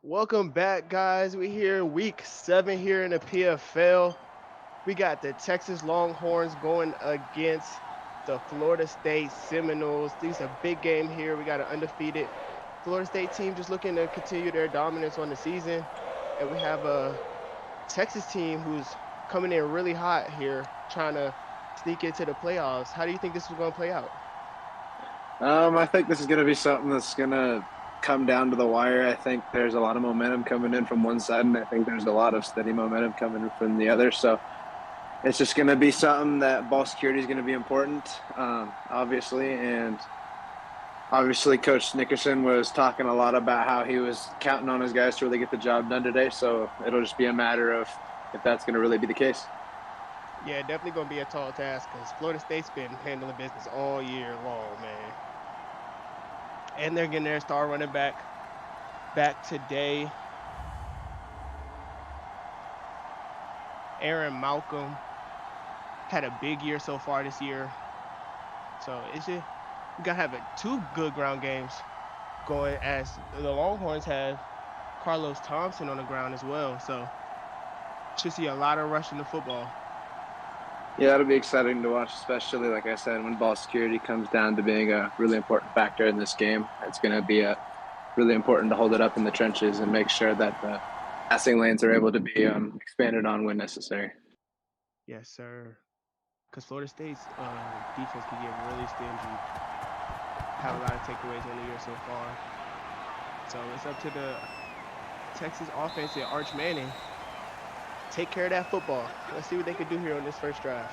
Welcome back, guys. We here week 7 here in the PFL. We got the Texas Longhorns going against the Florida State Seminoles. This is a big game here. We got an undefeated Florida State team just looking to continue their dominance on the season. And we have a Texas team who's coming in really hot here, trying to sneak into the playoffs. How do you think this is going to play out? I think this is going to be something that's going to come down to the wire. I think there's a lot of momentum coming in from one side, and I think there's a lot of steady momentum coming from the other. So it's just going to be something that ball security is going to be important, obviously. And obviously, Coach Nickerson was talking a lot about how he was counting on his guys to really get the job done today. So it'll just be a matter of if that's going to really be the case. Yeah, definitely going to be a tall task because Florida State's been handling business all year long, man. And they're getting their star running back today. Aaron Malcolm had a big year so far this year. So it's just we gotta have two good ground games going as the Longhorns have Carlos Thompson on the ground as well. So should see a lot of rushing the football. Yeah, it'll be exciting to watch, especially, like I said, when ball security comes down to being a really important factor in this game. It's going to be really important to hold it up in the trenches and make sure that the passing lanes are able to be expanded on when necessary. Yes, sir. Because Florida State's defense can get really stingy. Have a lot of takeaways on the year so far. So it's up to the Texas offense and Arch Manning. Take care of that football. Let's see what they can do here on this first drive.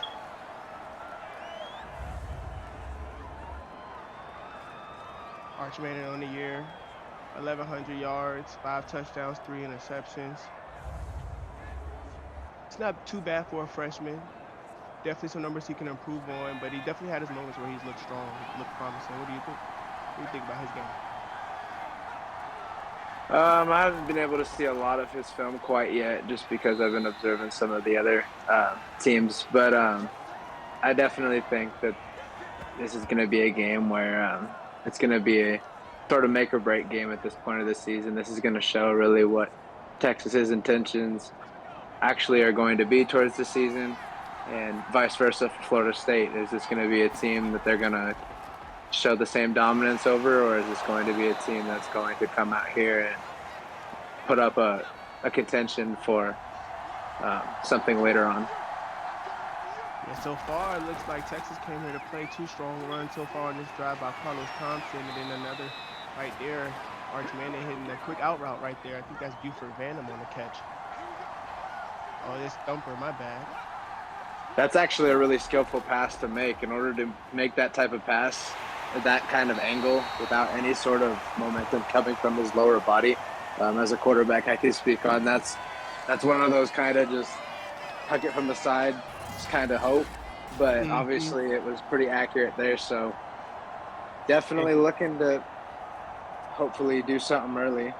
Arch Manning on the year, 1,100 yards, 5 touchdowns, 3 interceptions. It's not too bad for a freshman. Definitely some numbers he can improve on, but he definitely had his moments where he's looked strong, looked promising. What do you think? What do you think about his game? I haven't been able to see a lot of his film quite yet, just because I've been observing some of the other teams. But I definitely think that this is going to be a game where it's going to be a sort of make or break game at this point of the season. This is going to show really what Texas's intentions actually are going to be towards the season, and vice versa for Florida State. Is this going to be a team that they're going to show the same dominance over, or is this going to be a team that's going to come out here and put up a contention for something later on? Yeah, so far it looks like Texas came here to play 2 strong runs so far on this drive by Carlos Thompson, and then another right there. Arch Manning hitting a quick out route right there. I think that's Buford Vanham on the catch. Oh, this thumper, my bad. That's actually a really skillful pass to make. In order to make that type of pass at that kind of angle without any sort of momentum coming from his lower body, as a quarterback, I can speak on. That's one of those kind of just huck it from the side, just kind of hope. But obviously, it was pretty accurate there. So definitely looking to hopefully do something early.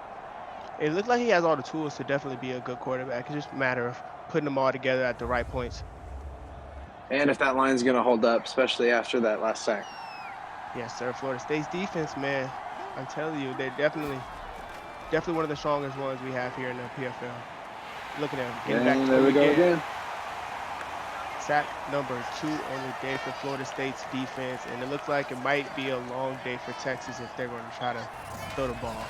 It looked like he has all the tools to definitely be a good quarterback. It's just a matter of putting them all together at the right points. And if that line's going to hold up, especially after that last sack. Yes, sir. Florida State's defense, man. I'm telling you, they're definitely one of the strongest ones we have here in the PFL. Looking at them, getting back to there we it go again. Sack number 2 on the day for Florida State's defense, and it looks like it might be a long day for Texas if they're going to try to throw the ball.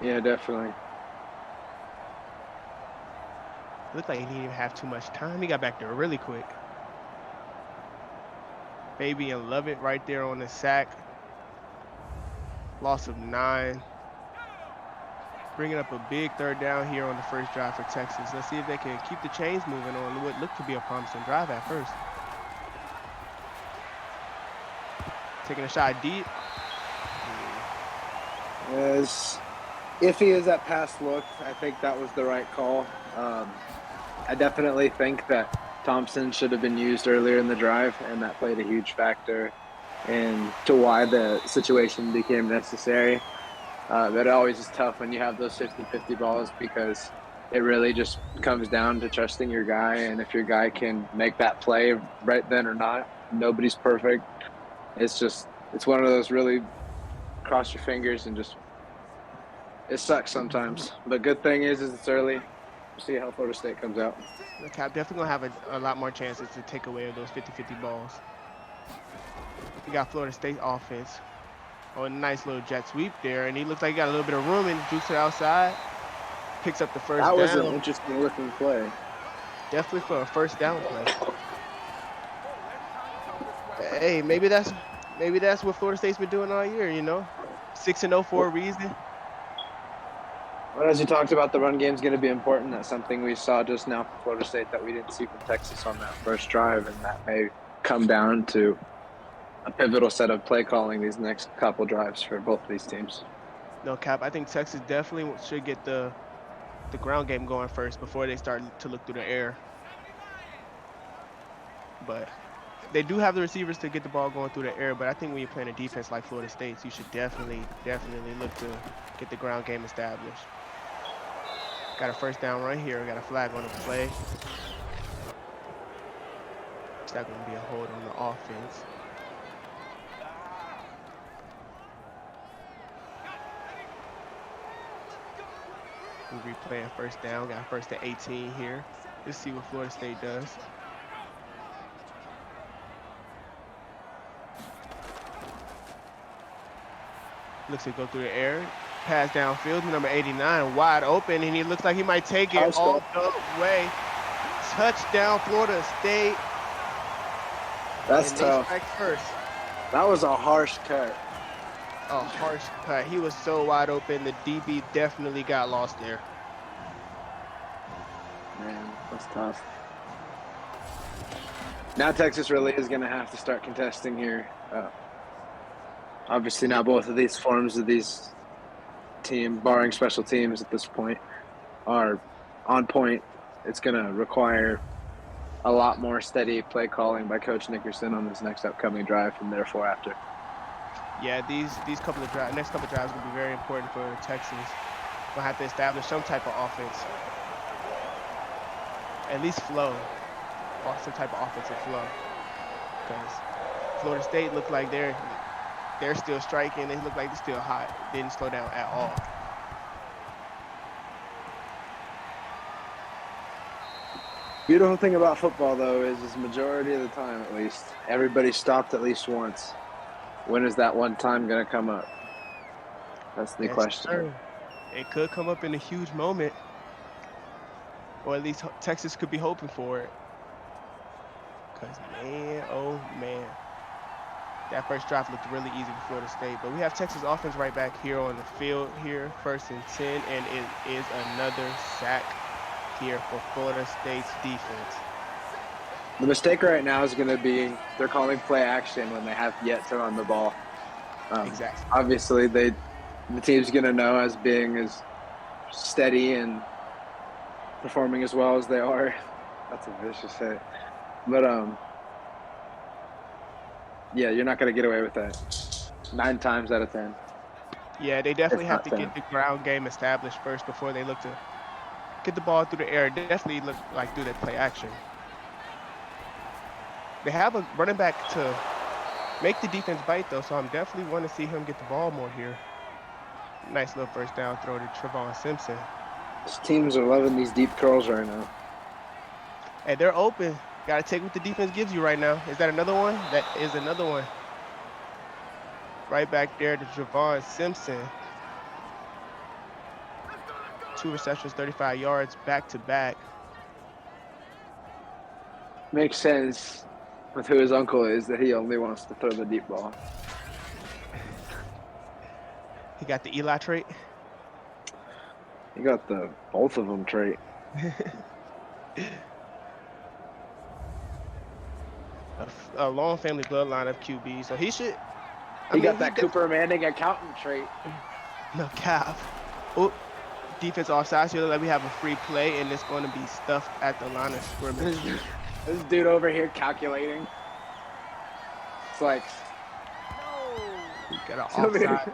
Yeah, definitely. It looked like he didn't even have too much time. He got back there really quick. Baby and Lovett right there on the sack. Loss of 9. Bringing up a big 3rd down here on the first drive for Texas. Let's see if they can keep the chains moving on what looked to be a promising drive at first. Taking a shot deep. As iffy as that pass looked, I think that was the right call. I definitely think that Thompson should have been used earlier in the drive, and that played a huge factor into why the situation became necessary. But it always is tough when you have those 50-50 balls, because it really just comes down to trusting your guy, and if your guy can make that play right then or not. Nobody's perfect. It's one of those really cross your fingers, and just it sucks sometimes. But good thing is it's early. We'll see how Florida State comes out. The Cap definitely gonna have a lot more chances to take away those 50-50 balls. We got Florida State offense. Oh, a nice little jet sweep there, and he looks like he got a little bit of room and jukes it outside. Picks up the first That was an down. interesting looking play. Definitely for a first down play. Hey, maybe that's what Florida State's been doing all year, 6-0 for a reason. Well, as you talked about, the run game is going to be important. That's something we saw just now from Florida State that we didn't see from Texas on that first drive, and that may come down to a pivotal set of play calling these next couple drives for both of these teams. No, Cap, I think Texas definitely should get the ground game going first before they start to look through the air. But they do have the receivers to get the ball going through the air, but I think when you're playing a defense like Florida State's, you should definitely look to get the ground game established. Got a first down right here. Got a flag on the play. It's not going to be a hold on the offense. We're replaying first down. Got first to 18 here. Let's see what Florida State does. Looks to go through the air. Pass downfield, number 89, wide open, and he looks like he might take it all the way. Touchdown, Florida State. That's tough. First. That was a harsh cut. A harsh cut. He was so wide open. The DB definitely got lost there. Man, that's tough. Now Texas really is going to have to start contesting here. Obviously, now both of these forms of these team, barring special teams at this point, are on point. It's going to require a lot more steady play calling by Coach Nickerson on this next upcoming drive and therefore after. Yeah, these next couple of drives will be very important for Texas. We'll have to establish some type of offense, at least flow, or some type of offensive flow. Because Florida State looked like they're still striking. They look like they're still hot. Didn't slow down at all. Beautiful thing about football, though, is majority of the time, at least, everybody stopped at least once. When is that one time going to come up? That's the question. Sir. It could come up in a huge moment, or at least Texas could be hoping for it. Because, man, oh, man. That first drive looked really easy for Florida State, but we have Texas offense right back here on the field here, 1st and 10, and it is another sack here for Florida State's defense. The mistake right now is going to be they're calling play action when they have yet to run the ball. Exactly. Obviously, the team's going to know as being as steady and performing as well as they are. That's a vicious hit. But, yeah, you're not going to get away with that 9 times out of 10. Yeah, they definitely have to get the ground game established first before they look to get the ball through the air. Definitely look like through that play action. They have a running back to make the defense bite, though, so I'm definitely want to see him get the ball more here. Nice little first down throw to Trevon Simpson. These teams are loving these deep curls right now. Hey, they're open. Got to take what the defense gives you right now. Is that another one? That is another one. Right back there to Trevon Simpson. 2 receptions, 35 yards, back to back. Makes sense with who his uncle is that he only wants to throw the deep ball. He got the Eli trait. He got the both of them trait. A long family bloodline of QB, so he should. He got that Cooper Manning accountant trait. No cap. Oh, defense offside. So like we have a free play, and it's going to be stuffed at the line of scrimmage. This dude over here calculating. It's like, no. Got an offside.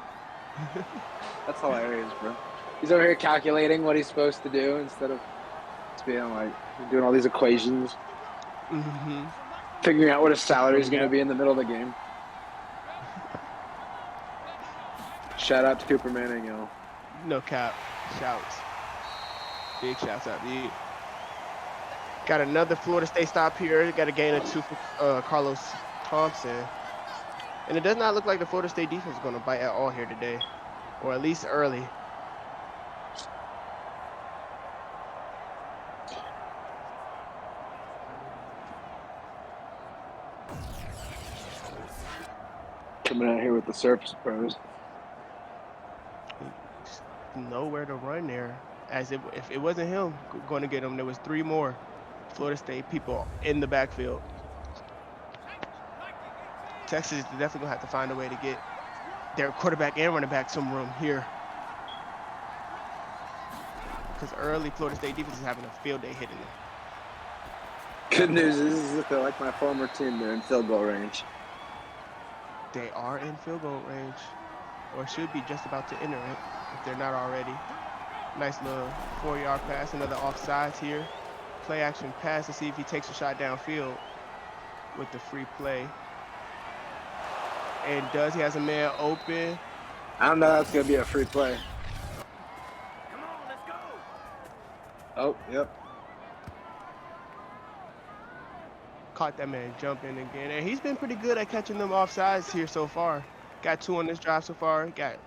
That's hilarious, bro. He's over here calculating what he's supposed to do instead of just being like doing all these equations. Mm-hmm. Figuring out what his salary is going to be in the middle of the game. Shout out to Cooper Manning, y'all. No cap. Shouts. Big shouts out to you. Got another Florida State stop here. Got a gain of 2 for Carlos Thompson. And it does not look like the Florida State defense is going to bite at all here today, or at least early. Coming out here with the surface pros. Nowhere to run there. As if it wasn't him going to get him, there was 3 more Florida State people in the backfield. Texas is definitely going to have to find a way to get their quarterback and running back some room here. Because early Florida State defense is having a field day hitting them. Good news is that they're like my former team. They're in field goal range. They are in field goal range, or should be just about to enter it if they're not already. Nice little 4-yard pass, another offsides here. Play action pass to see if he takes a shot downfield with the free play. And does he has a man open? I don't know that's gonna be a free play. Come on, let's go. Oh, yep. Caught that man jumping again, and he's been pretty good at catching them offsides here so far. Got 2 on this drive so far. Got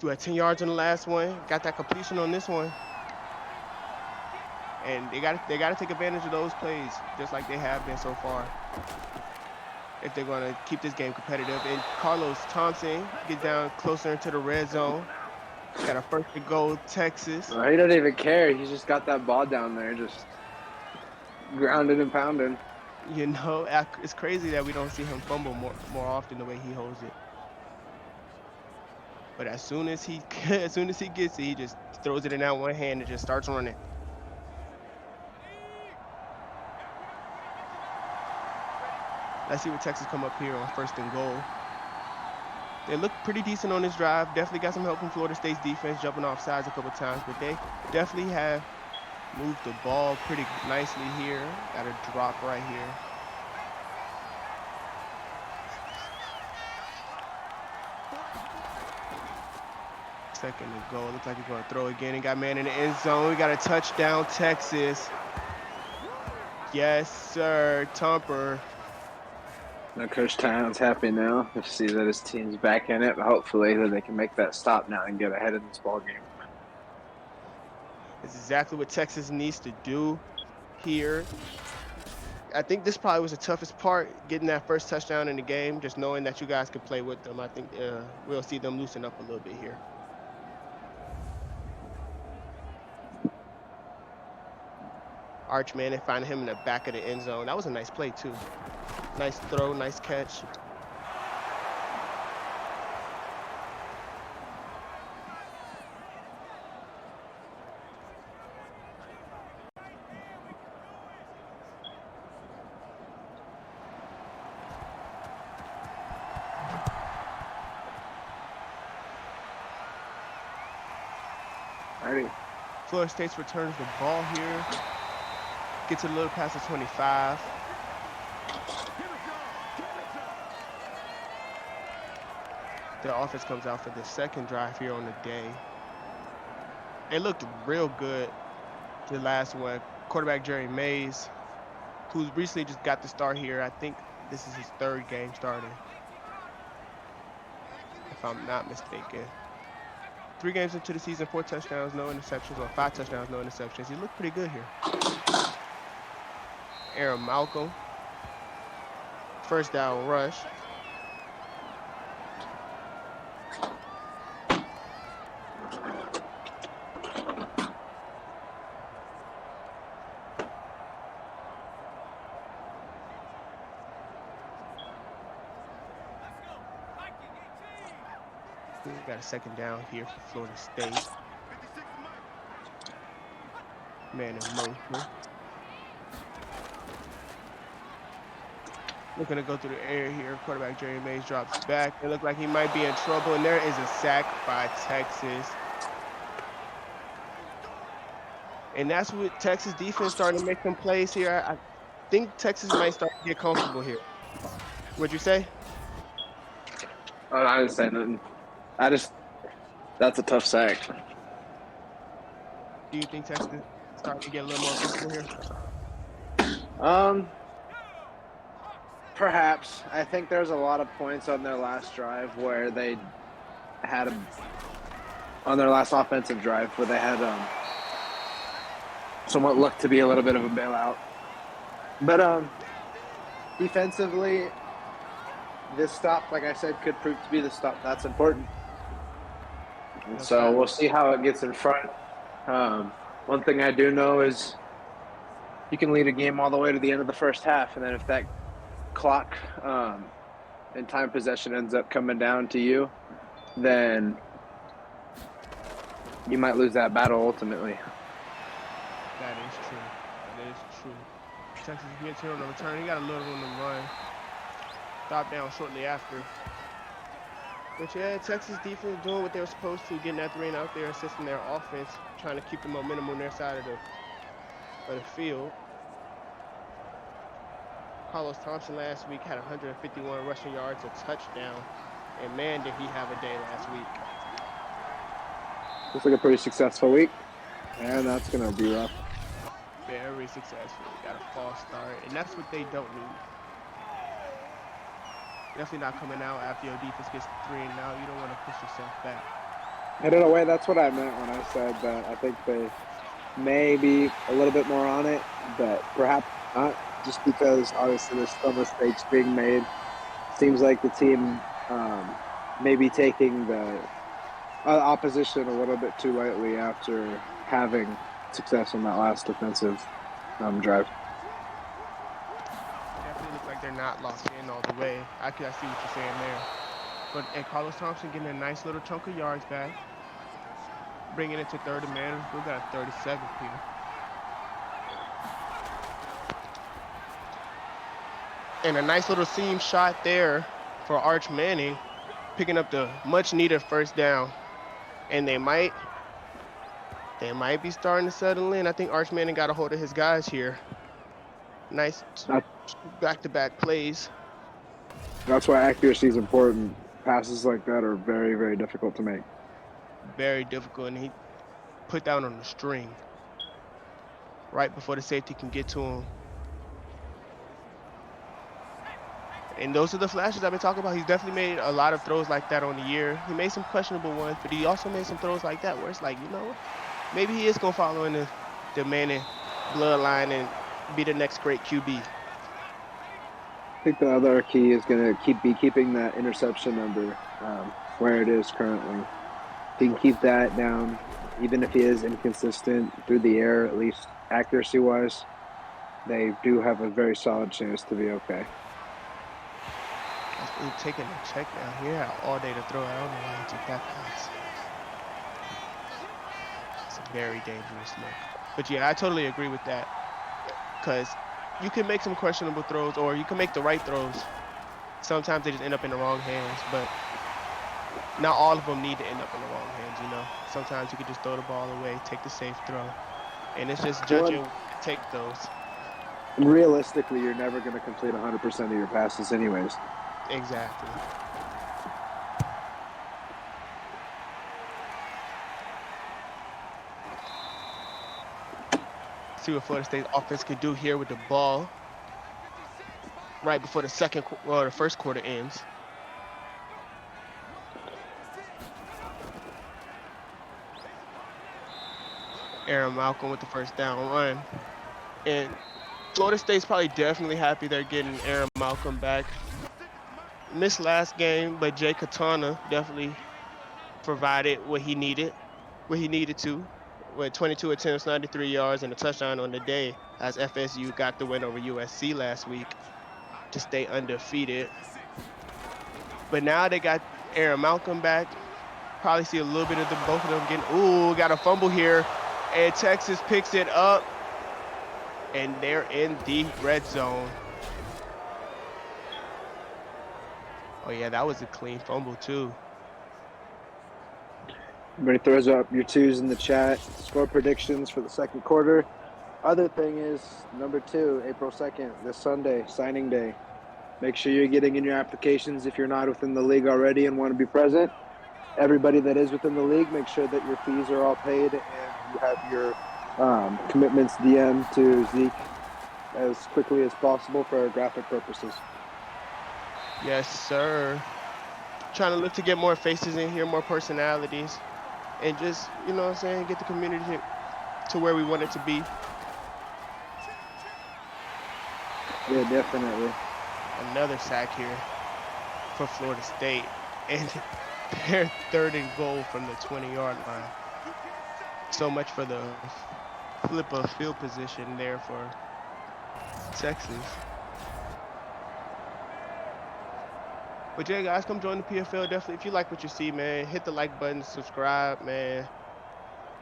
10 yards on the last one. Got that completion on this one. And they got to take advantage of those plays, just like they have been so far, if they're going to keep this game competitive. And Carlos Thompson gets down closer into the red zone. Got a first to go, Texas. Well, he doesn't even care. He's just got that ball down there, just grounded and pounding. You know, it's crazy that we don't see him fumble more often the way he holds it. But as soon as he gets it, he just throws it in that one hand and just starts running. Let's see what Texas come up here on 1st and goal. They look pretty decent on this drive. Definitely got some help from Florida State's defense, jumping off sides a couple times, but they definitely have moved the ball pretty nicely here. Got a drop right here. Second and goal. Looks like he's going to throw again and got man in the end zone. We got a touchdown, Texas. Yes, sir. Tumper. Now Coach Towns happy now to see that his team's back in it. But hopefully that they can make that stop now and get ahead in this ball game. It's exactly what Texas needs to do here. I think this probably was the toughest part, getting that first touchdown in the game, just knowing that you guys can play with them. I think we'll see them loosen up a little bit here. Archman, and finding him in the back of the end zone. That was a nice play, too. Nice throw, nice catch. Alrighty. Florida State returns the ball here. Gets a little past the 25. The offense comes out for the second drive here on the day. It looked real good the last one. Quarterback Jerry Mays, who's recently just got the start here. I think this is his 3rd game starting, if I'm not mistaken. 3 games into the season, 4 touchdowns, no interceptions, or 5 touchdowns, no interceptions. He looked pretty good here. Aaron Malcolm, first down rush. We got a second down here for Florida State. Man in motion. Looking to go through the air here. Quarterback Jerry Mays drops back. It looked like he might be in trouble, and there is a sack by Texas. And that's what Texas defense starting to make some plays here. I think Texas might start to get comfortable here. What'd you say? Oh, I didn't say nothing. That's a tough sack. Do you think Texas is starting to get a little more comfortable here? Um, Perhaps. I think there's a lot of points on their last drive where they had on their last offensive drive where they had somewhat looked to be a little bit of a bailout. But defensively, this stop, like I said, could prove to be the stop that's important. And so we'll see how it gets in front. One thing I do know is you can lead a game all the way to the end of the first half, and then if that clock and time possession ends up coming down to you, then you might lose that battle ultimately. That is true. That is true. Texas gets here on the return. He got a little on the run. Stopped down shortly after. But yeah, Texas defense doing what they were supposed to, getting that 3 and out there, assisting their offense, trying to keep the momentum on their side of the field. Carlos Thompson last week had 151 rushing yards, a touchdown, and man, did he have a day last week. Looks like a pretty successful week, and that's going to be rough. Very successful. Got a false start, and that's what they don't need. Definitely not coming out after your defense gets 3 and out. You don't want to push yourself back. And in a way, that's what I meant when I said that I think they may be a little bit more on it, but perhaps not, just because obviously there's still mistakes being made. Seems like the team may be taking the opposition a little bit too lightly after having success on that last defensive drive. Definitely look like they're not locked in all the way. I see what you're saying there. But and Carlos Thompson getting a nice little chunk of yards back, bringing it to third and man. We've got 37 here. And a nice little seam shot there for Arch Manning, picking up the much-needed first down. And they might be starting to settle in. I think Arch Manning got a hold of his guys here. Nice back-to-back plays. That's why accuracy is important. Passes like that are very, very difficult to make. Very difficult, and he put down on the string right before the safety can get to him. And those are the flashes I've been talking about. He's definitely made a lot of throws like that on the year. He made some questionable ones, but he also made some throws like that where it's like, you know, maybe he is going to follow in the Manning bloodline and be the next great QB. I think the other key is going to be keeping that interception number where it is currently. If he can keep that down, even if he is inconsistent through the air, at least accuracy-wise, they do have a very solid chance to be okay. He's taking a check down here all day to throw it. I don't know why he took that pass. It's a very dangerous look. But yeah, I totally agree with that. Because you can make some questionable throws or you can make the right throws. Sometimes they just end up in the wrong hands, but not all of them need to end up in the wrong hands, you know. Sometimes you can just throw the ball away, take the safe throw. And it's just judging when to take those. Realistically, you're never going to complete 100% of your passes anyways. Exactly. See what Florida State offense can do here with the ball right before the first quarter ends. Aaron Malcolm with the first down run. And Florida State's probably definitely happy they're getting Aaron Malcolm back. Missed last game, but Jay Katana definitely provided what he needed to. With 22 attempts, 93 yards, and a touchdown on the day, as FSU got the win over USC last week to stay undefeated. But now they got Aaron Malcolm back. Probably see a little bit of both of them getting. Got a fumble here, and Texas picks it up, and they're in the red zone. Oh yeah, that was a clean fumble too. Everybody throws up your twos in the chat. Score predictions for the second quarter. Other thing is, number 2, April 2nd, this Sunday, signing day. Make sure you're getting in your applications if you're not within the league already and want to be present. Everybody that is within the league, make sure that your fees are all paid and you have your commitments DM to Zeke as quickly as possible for graphic purposes. Yes, sir. Trying to look to get more faces in here, more personalities, and just, you know what I'm saying, get the community to where we want it to be. Yeah, definitely. Another sack here for Florida State. And they're 3rd and goal from the 20-yard line. So much for the flip of field position there for Texas. But yeah, guys, come join the PFL. Definitely, if you like what you see, man, hit the like button, subscribe, man.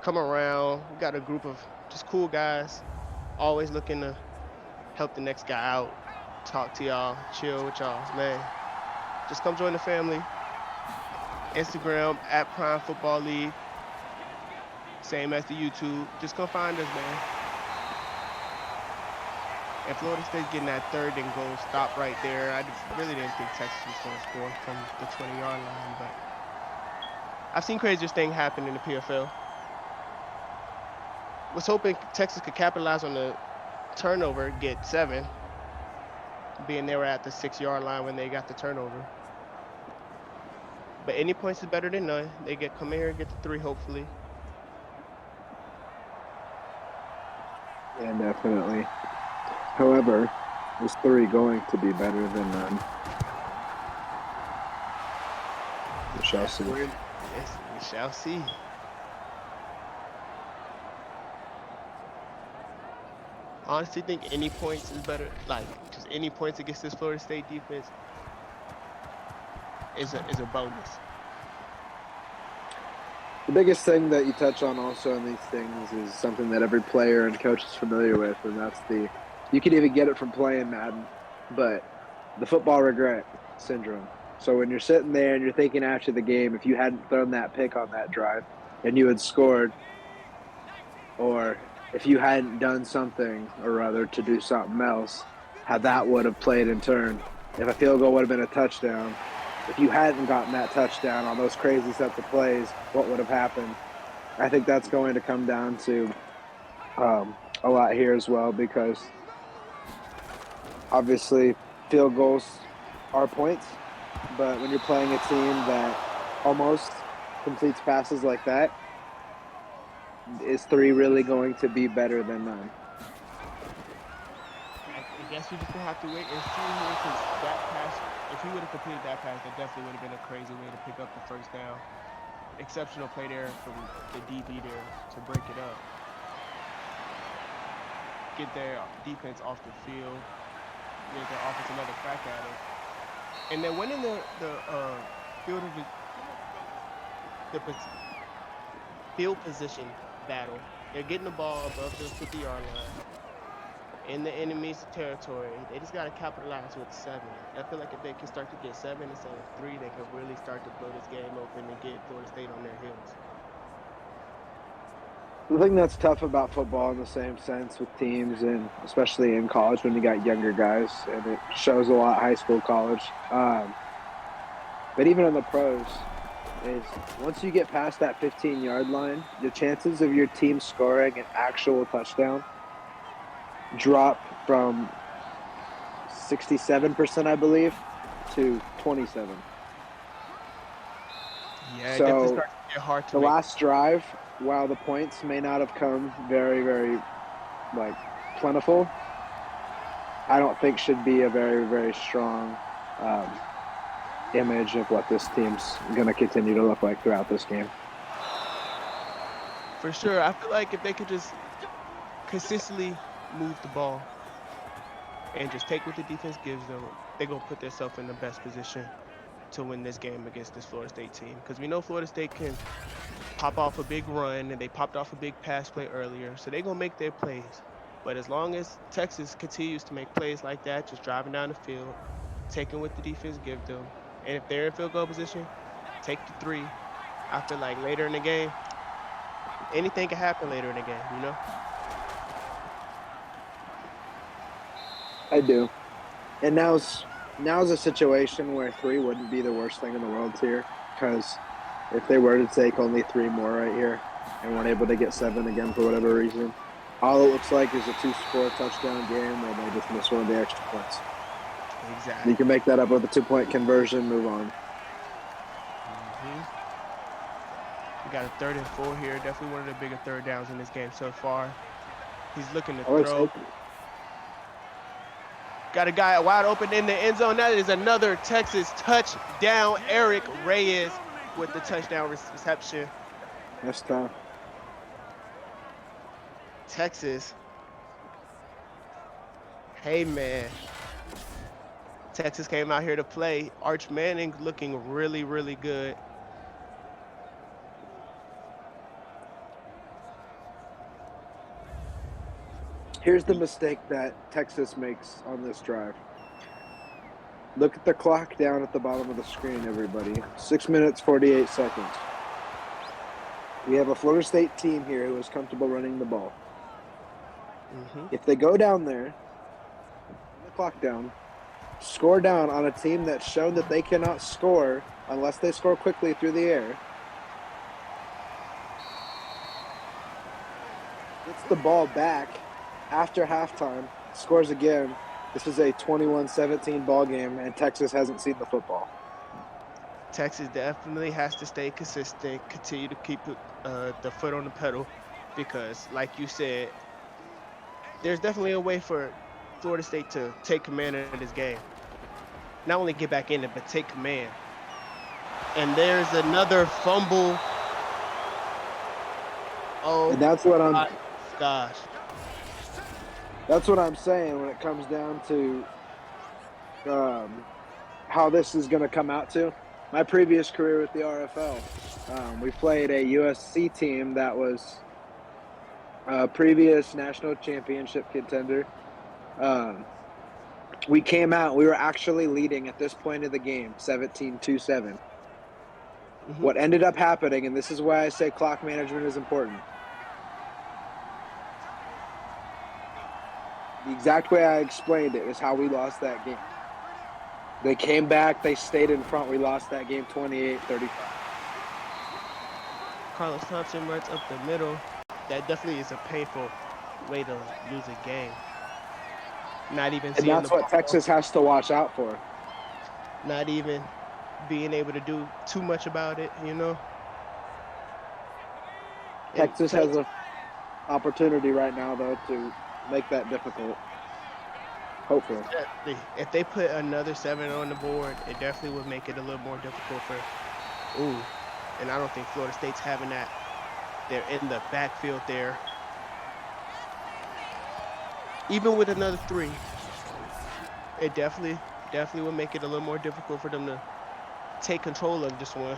Come around. We got a group of just cool guys, always looking to help the next guy out, talk to y'all, chill with y'all, man. Just come join the family. Instagram at Prime Football League. Same as the YouTube. Just come find us, man. And Florida State's getting that 3rd and goal stop right there. I really didn't think Texas was going to score from the 20-yard line, but I've seen crazier things happen in the PFL. Was hoping Texas could capitalize on the turnover, get 7, being they were at the 6-yard line when they got the turnover. But any points is better than none. They come in here and get the 3, hopefully. Yeah, definitely. However, is 3 going to be better than none? We shall see. Yes, we shall see. Honestly, think any points is better. Like, just any points against this Florida State defense is a bonus. The biggest thing that you touch on also in these things is something that every player and coach is familiar with, and that's you can even get it from playing Madden, but the football regret syndrome. So when you're sitting there and you're thinking after the game, if you hadn't thrown that pick on that drive and you had scored, or if you hadn't done something or other to do something else, how that would have played in turn. If a field goal would have been a touchdown, if you hadn't gotten that touchdown on those crazy sets of plays, what would have happened? I think that's going to come down to a lot here as well, because obviously field goals are points, but when you're playing a team that almost completes passes like that, is 3 really going to be better than none? I guess we just gonna have to wait and see here, because that pass, if he would have completed that pass, that definitely would have been a crazy way to pick up the 1st down. Exceptional play there from the DB there to break it up. Get their defense off the field. Get their offense another crack at it. And they're winning the field of the field position battle. They're getting the ball above the 50-yard line in the enemy's territory. They just got to capitalize with 7. I feel like if they can start to get 7 instead of 3, they can really start to blow this game open and get Florida State on their heels. The thing that's tough about football in the same sense with teams, and especially in college when you got younger guys, and it shows a lot high school, college, but even in the pros, is once you get past that 15-yard line, the chances of your team scoring an actual touchdown drop from 67%, I believe, to 27. Yeah, it so definitely starts to get hard to the make. last drive, while the points may not have come very, very plentiful, I don't think should be a very, very strong image of what this team's going to continue to look like throughout this game. For sure. I feel like if they could just consistently move the ball and just take what the defense gives them, they're going to put themselves in the best position to win this game against this Florida State team. Because we know Florida State can pop off a big run, and they popped off a big pass play earlier. So they're going to make their plays. But as long as Texas continues to make plays like that, just driving down the field, taking what the defense gives them, and if they're in field goal position, take the 3. I feel like later in the game, anything can happen later in the game, you know? I do. And now's Now's a situation where 3 wouldn't be the worst thing in the world here, because if they were to take only 3 more right here and weren't able to get 7 again for whatever reason, all it looks like is a 2-score touchdown game where they just miss one of the extra points. Exactly. You can make that up with a 2-point conversion, move on. We got a 3rd and 4 here. Definitely one of the bigger third downs in this game so far. He's looking to Always throw. take it. Got a guy wide open in the end zone. That is another Texas touchdown. Eric Reyes with the touchdown reception. That's tough. Texas. Hey, man. Texas came out here to play. Arch Manning looking really, really good. Here's the mistake that Texas makes on this drive. Look at the clock down at the bottom of the screen, everybody. 6 minutes, 48 seconds. We have a Florida State team here who is comfortable running the ball. If they go down there, the clock down, score down on a team that's shown that they cannot score unless they score quickly through the air, gets the ball back after halftime, scores again. This is a 21-17 ball game, and Texas hasn't seen the football. Texas definitely has to stay consistent, continue to keep the foot on the pedal, because, like you said, there's definitely a way for Florida State to take command of this game. Not only get back in it, but take command. And there's another fumble. Oh, And that's what I'm. gosh. That's what I'm saying when it comes down to how this is going to come out to. My previous career with the RFL, we played a USC team that was a previous national championship contender. We came out, we were actually leading at this point of the game, 17-7. What ended up happening, and this is why I say clock management is important. The exact way I explained it is how we lost that game. They came back, they stayed in front, we lost that game 28-35. Carlos Thompson runs up the middle. That definitely is a painful way to lose a game. Not even And seeing that's the what ball, Texas has to watch out for. not even being able to do too much about it, you know? Texas has an opportunity right now, though, to make that difficult. Hopefully. If they put another 7 on the board, it definitely would make it a little more difficult for. Ooh, and I don't think Florida State's having that. They're in the backfield there. Even with another 3, it definitely would make it a little more difficult for them to take control of this one.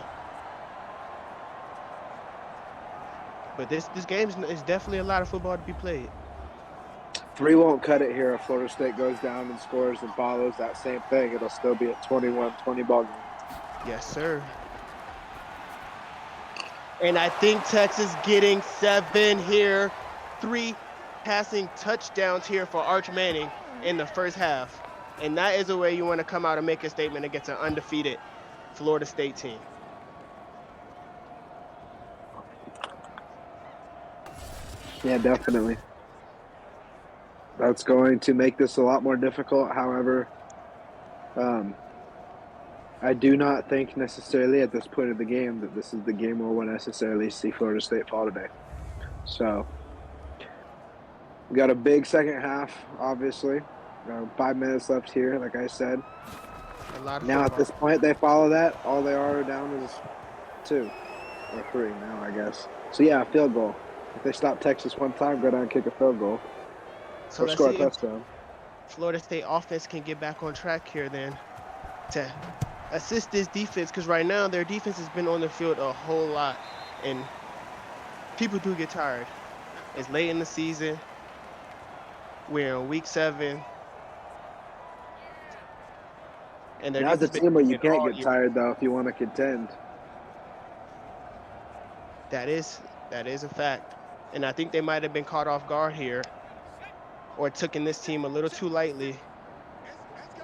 But this game is definitely a lot of football to be played. 3 won't cut it here if Florida State goes down and scores and follows that same thing. It'll still be a 21-20 ball game. Yes, sir. And I think Texas getting 7 here. 3 passing touchdowns here for Arch Manning in the first half. And that is the way you want to come out and make a statement against an undefeated Florida State team. Yeah, definitely. That's going to make this a lot more difficult. However, I do not think necessarily at this point of the game that this is the game where we'll necessarily see Florida State fall today. So we got a big second half, obviously. 5 minutes left here, like I said. A lot of Now football. at this point, they follow that. All they are down is 2 or 3 now, I guess. So yeah, a field goal. If they stop Texas one time, go down and kick a field goal. So Or let's score a see if touchdown. Florida State offense can get back on track here then to assist this defense, because right now their defense has been on the field a whole lot, and people do get tired. It's late in the season. We're in week 7. And their Now it's a defense team where you been can't all get year. tired, though, if you want to contend. That is a fact. And I think they might have been caught off guard here, or taking this team a little too lightly.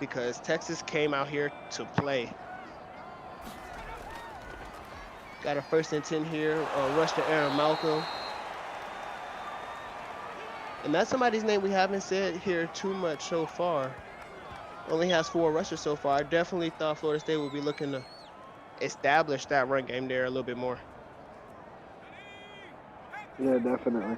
because Texas came out here to play. Got a 1st and 10 here. Rush to Aaron Malcolm. And that's somebody's name we haven't said here too much so far. Only has 4 rushes so far. I definitely thought Florida State would be looking to establish that run game there a little bit more. Yeah, definitely.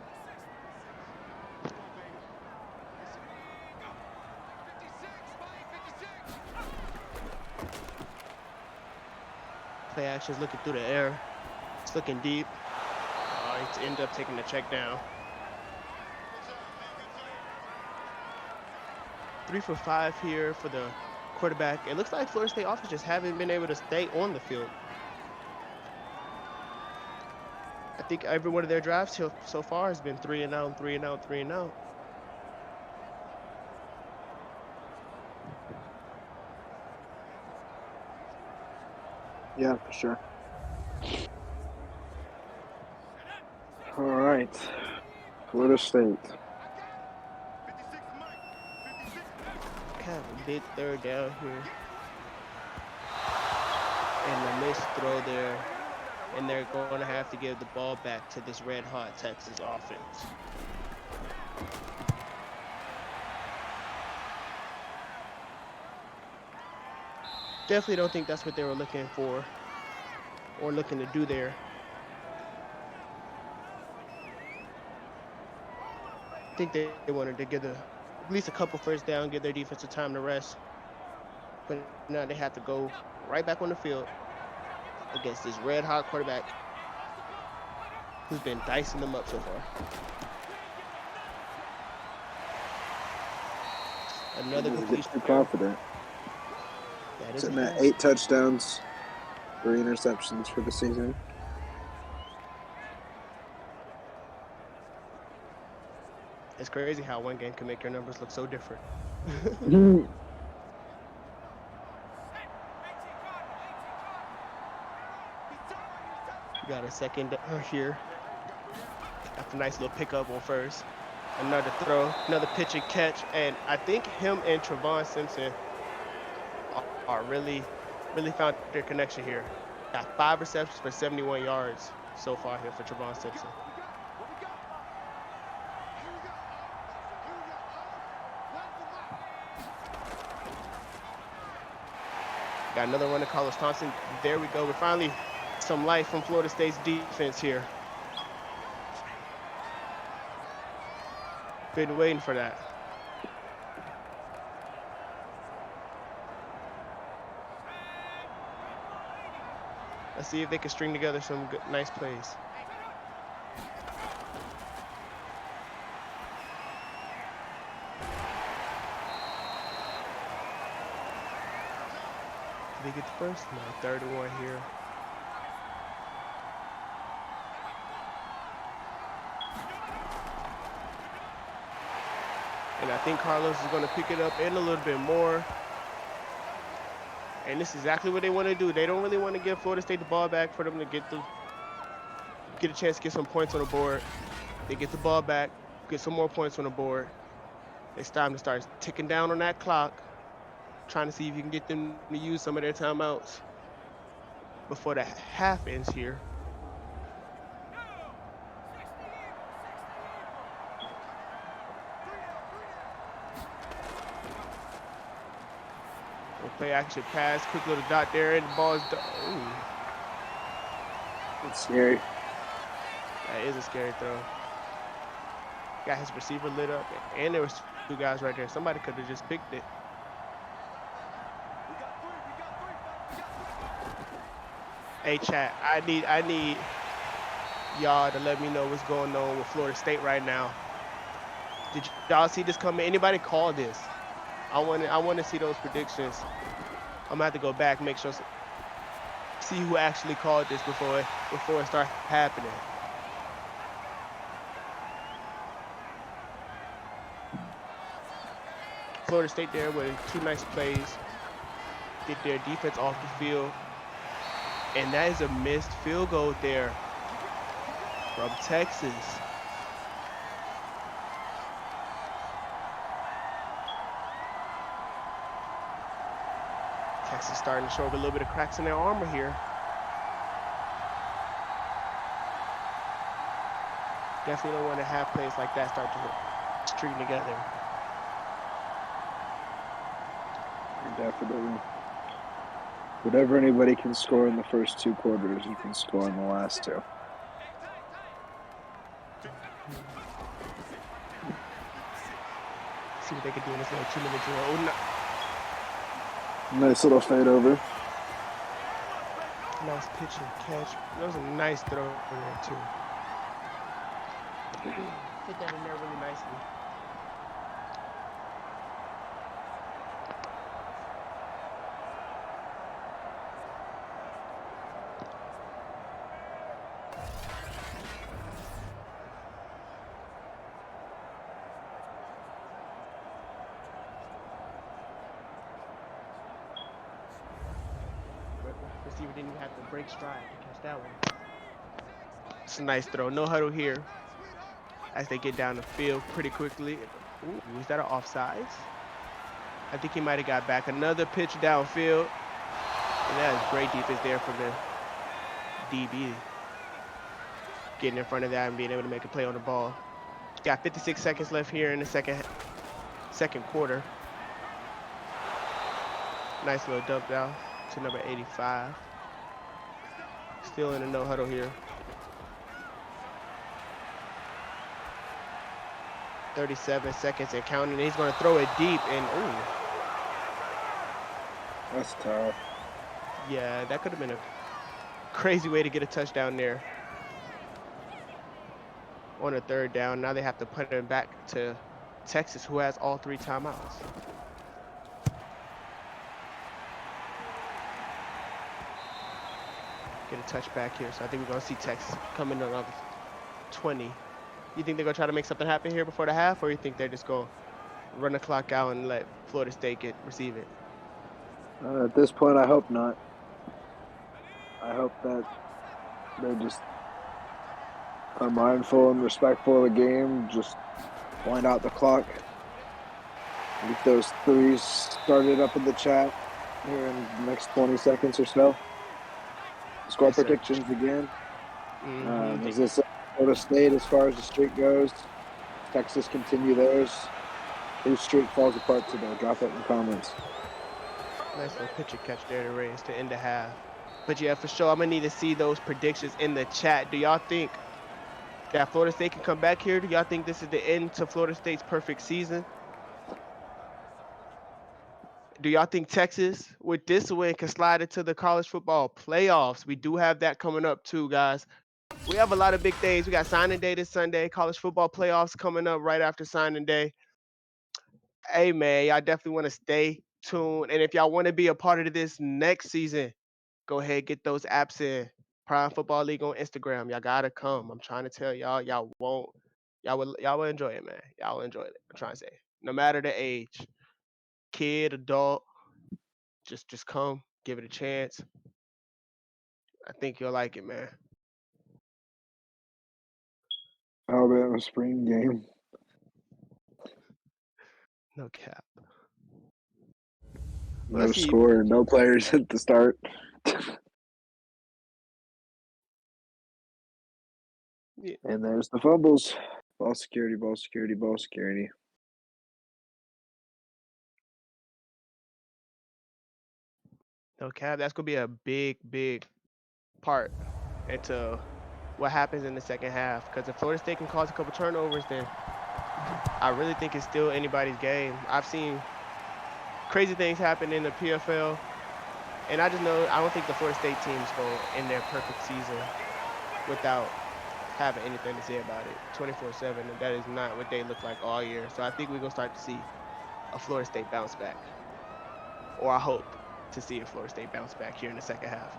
Play action's looking through the air. It's looking deep. He ended up taking the check down. 3 for 5 here for the quarterback. It looks like Florida State offense just haven't been able to stay on the field. I think every one of their drives so far has been 3 and out, 3 and out, 3 and out. Yeah, for sure. All right. Florida State. Kind of a big 3rd down here. And a missed throw there. And they're going to have to give the ball back to this red-hot Texas offense. Definitely don't think that's what they were looking for or looking to do there. I think they wanted to get at least a couple 1st down, give their defensive time to rest. But now they have to go right back on the field against this red-hot quarterback who's been dicing them up so far. Another completion. Too confident. Sitting at 8 touchdowns, 3 interceptions for the season. It's crazy how one game can make your numbers look so different. Got a 2nd here. After a nice little pickup on 1st. Another throw, another pitch and catch. And I think him and Trevon Simpson are really found their connection here. Got 5 receptions for 71 yards so far here for Trevon Simpson. Got another one to Carlos Thompson. There we go. We're finally some life from Florida State's defense here. Been waiting for that. Let's see if they can string together some good, nice plays. Did they get the 1st? No, 3rd and 1 here. And I think Carlos is going to pick it up in a little bit more. And this is exactly what they want to do. They don't really want to give Florida State the ball back for them to get a chance to get some points on the board. They get the ball back, get some more points on the board. It's time to start ticking down on that clock, trying to see if you can get them to use some of their timeouts before the half ends here. Play action pass, quick little dot there, and the ball is done. It's scary. That is a scary throw. Got his receiver lit up, and there was 2 guys right there. Somebody could have just picked it. Hey chat, I need y'all to let me know what's going on with Florida State right now. Did y'all see this coming? Anybody call this? I want to see those predictions. I'm gonna have to go back, make sure, see who actually called this before it starts happening. Florida State there with 2 nice plays. Get their defense off the field. And that is a missed field goal there from Texas. Texas starting to show a little bit of cracks in their armor here. Definitely don't want to have plays like that start to string together. Definitely. Whatever anybody can score in the first 2 quarters, you can score in the last 2. See what they can do in this little 2-minute drill. Nice little fade over. Nice pitch and catch. That was a nice throw there too. Hit that in there really nicely. Receiver didn't even have to break stride to catch that one. It's a nice throw. No huddle here as they get down the field pretty quickly. Ooh, is that an offsides? I think he might have got back. Another pitch downfield. And that is great defense there from the DB. Getting in front of that and being able to make a play on the ball. Got 56 seconds left here in the second quarter. Nice little dump down to number 85. Still in a no huddle here. 37 seconds and counting. He's going to throw it deep and ooh. That's tough. Yeah, that could have been a crazy way to get a touchdown there. On a 3rd down. Now they have to put it back to Texas, who has all 3 timeouts. Get a touchback here. So I think we're going to see Texas come in another 20. You think they're going to try to make something happen here before the half, or you think they're just going to run the clock out and let Florida State receive it? At this point, I hope not. I hope that they just are mindful and respectful of the game, just wind out the clock. Get those 3s started up in the chat here in the next 20 seconds or so. Score Yes, sir. predictions again. Mm-hmm. Is this Florida State as far as the streak goes? Texas continue theirs? Whose streak falls apart today? Drop it in the comments. Nice little pitch and catch there to Reyes to end the half. But yeah, for sure, I'm going to need to see those predictions in the chat. Do y'all think that Florida State can come back here? Do y'all think this is the end to Florida State's perfect season? Do y'all think Texas, with this win, can slide into the college football playoffs? We do have that coming up too, guys. We have a lot of big things. We got signing day this Sunday, college football playoffs coming up right after signing day. Hey, man, y'all definitely want to stay tuned. And if y'all want to be a part of this next season, go ahead, get those apps in. Prime Football League on Instagram. Y'all gotta come. I'm trying to tell y'all, y'all will enjoy it, man. Y'all will enjoy it. I'm trying to say. No matter the age, kid, adult, just come, give it a chance. I think you'll like it, man. Alabama spring game. No cap. No Let's see. score, no players at the start. Yeah. And there's the fumbles. Ball security, ball security, ball security. No cap. That's gonna be a big part into what happens in the second half. Because if Florida State can cause a couple turnovers, then I really think it's still anybody's game. I've seen crazy things happen in the PFL, and I just know I don't think the Florida State team's going to end their perfect season without having anything to say about it 24/7, and that is not what they look like all year. So I think we're going to start to see a Florida State bounce back, or I hope to see a Florida State bounce back here in the second half.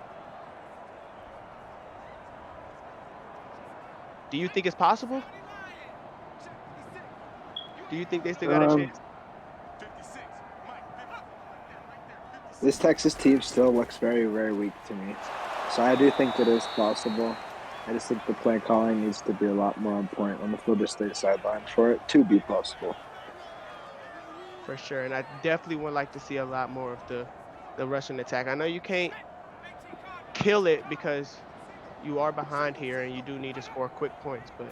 Do you think it's possible? Do you think they still got a chance? This Texas team still looks very, very weak to me. So I do think it is possible. I just think the play calling needs to be a lot more on point on the Florida State sideline for it to be possible. For sure, and I definitely would like to see a lot more of the the rushing attack. I know you can't kill it because you are behind here and you do need to score quick points, but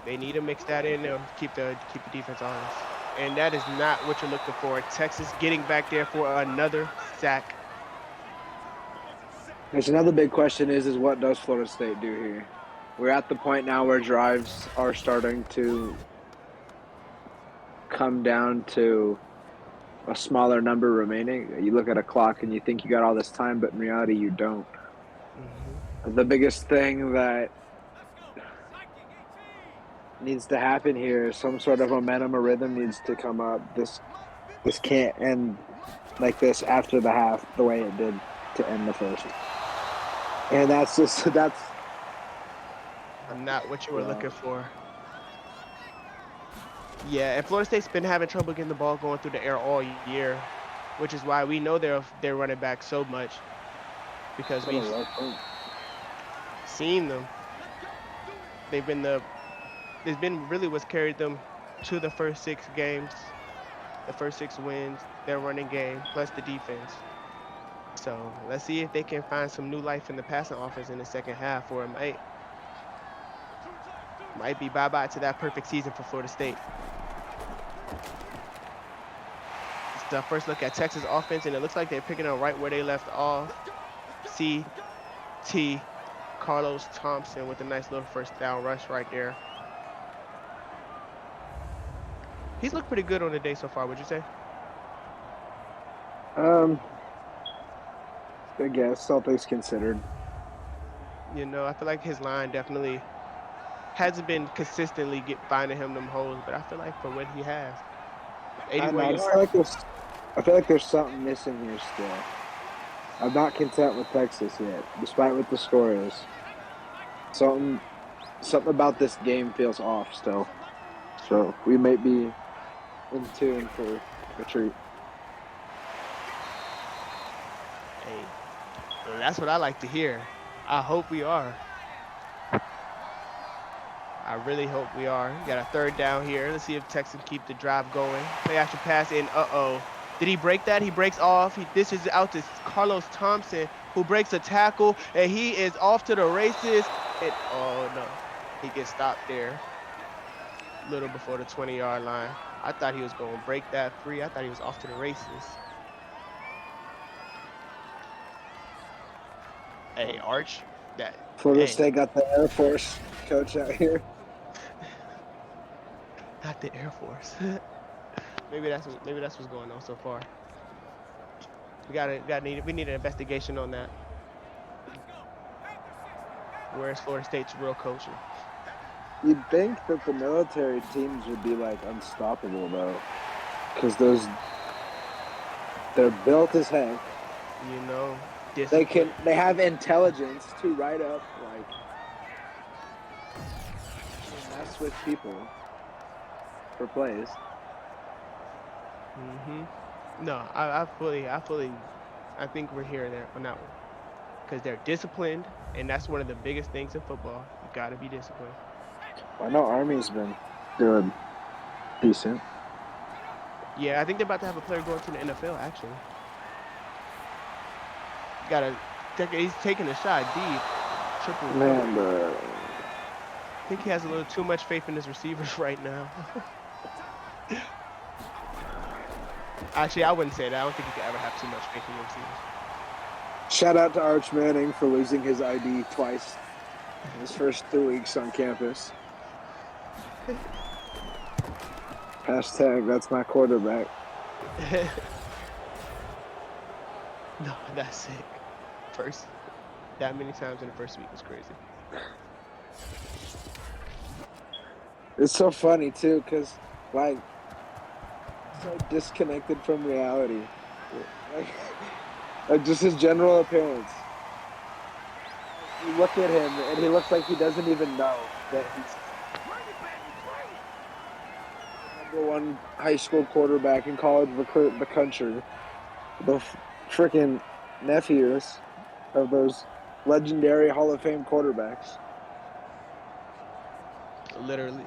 they need to mix that in there to keep the defense honest. And that is not what you're looking for. Texas getting back there for another sack. There's another big question is what does Florida State do here? We're at the point now where drives are starting to come down to a smaller number remaining. You look at a clock and you think you got all this time, but in reality, you don't. Hmm. The biggest thing that needs to happen here is some sort of momentum or rhythm needs to come up. This can't end like this after the half the way it did to end the first. And that's Not what you were looking for. Yeah, and Florida State's been having trouble getting the ball going through the air all year, which is why we know they're running back so much because we've seen them. They've been there's been really what's carried them to the first 6 games, the first 6 wins, their running game plus the defense. So let's see if they can find some new life in the passing offense in the second half, or it might be bye bye to that perfect season for Florida State. It's the first look at Texas offense, and it looks like they're picking up right where they left off. C.T. Carlos Thompson with a nice little first down rush right there. He's looked pretty good on the day so far, would you say? I guess all things considered. You know, I feel like his line definitely hasn't been consistently finding him them holes, but I feel like for what he has, I 81 know. yards. I feel like there's something missing here still. I'm not content with Texas yet, despite what the score is. Something about this game feels off still. So we might be in tune for a treat. Hey, that's what I like to hear. I hope we are. I really hope we are. We got a third down here. Let's see if Texas keep the drive going. Play action pass in. Uh-oh. Did he break that? He breaks off. This is out to Carlos Thompson, who breaks a tackle, and he is off to the races. Oh, no. He gets stopped there a little before the 20-yard line. I thought he was going to break that free. I thought he was off to the races. Hey, Arch. Florida Hey, State got the Air Force coach out here. not the Air Force. maybe that's what's going on so far. We need an investigation on that. Where's Florida State's real coaching? You'd think that the military teams would be like unstoppable though, because they're built as heck. You know, discipline. They have intelligence to write up like mess with people for plays. No, I think we're here there on that one because they're disciplined, and that's one of the biggest things in football. You got to be disciplined. I know Army's been doing decent. Yeah, I think they're about to have a player going to the NFL actually. He's taking a shot deep. Triple. Man, I think he has a little too much faith in his receivers right now. Actually, I wouldn't say that. I don't think you could ever have too much faith in your receivers. shout out to Arch Manning for losing his ID twice in his first 2 weeks on campus. Hashtag that's my quarterback. No, that's sick. That many times in the first week was crazy. It's so funny too, cause like so disconnected from reality. Like just his general appearance. You look at him and he looks like he doesn't even know that he's the #1 high school quarterback and college recruit in the country. The freaking nephews of those legendary Hall of Fame quarterbacks. Literally.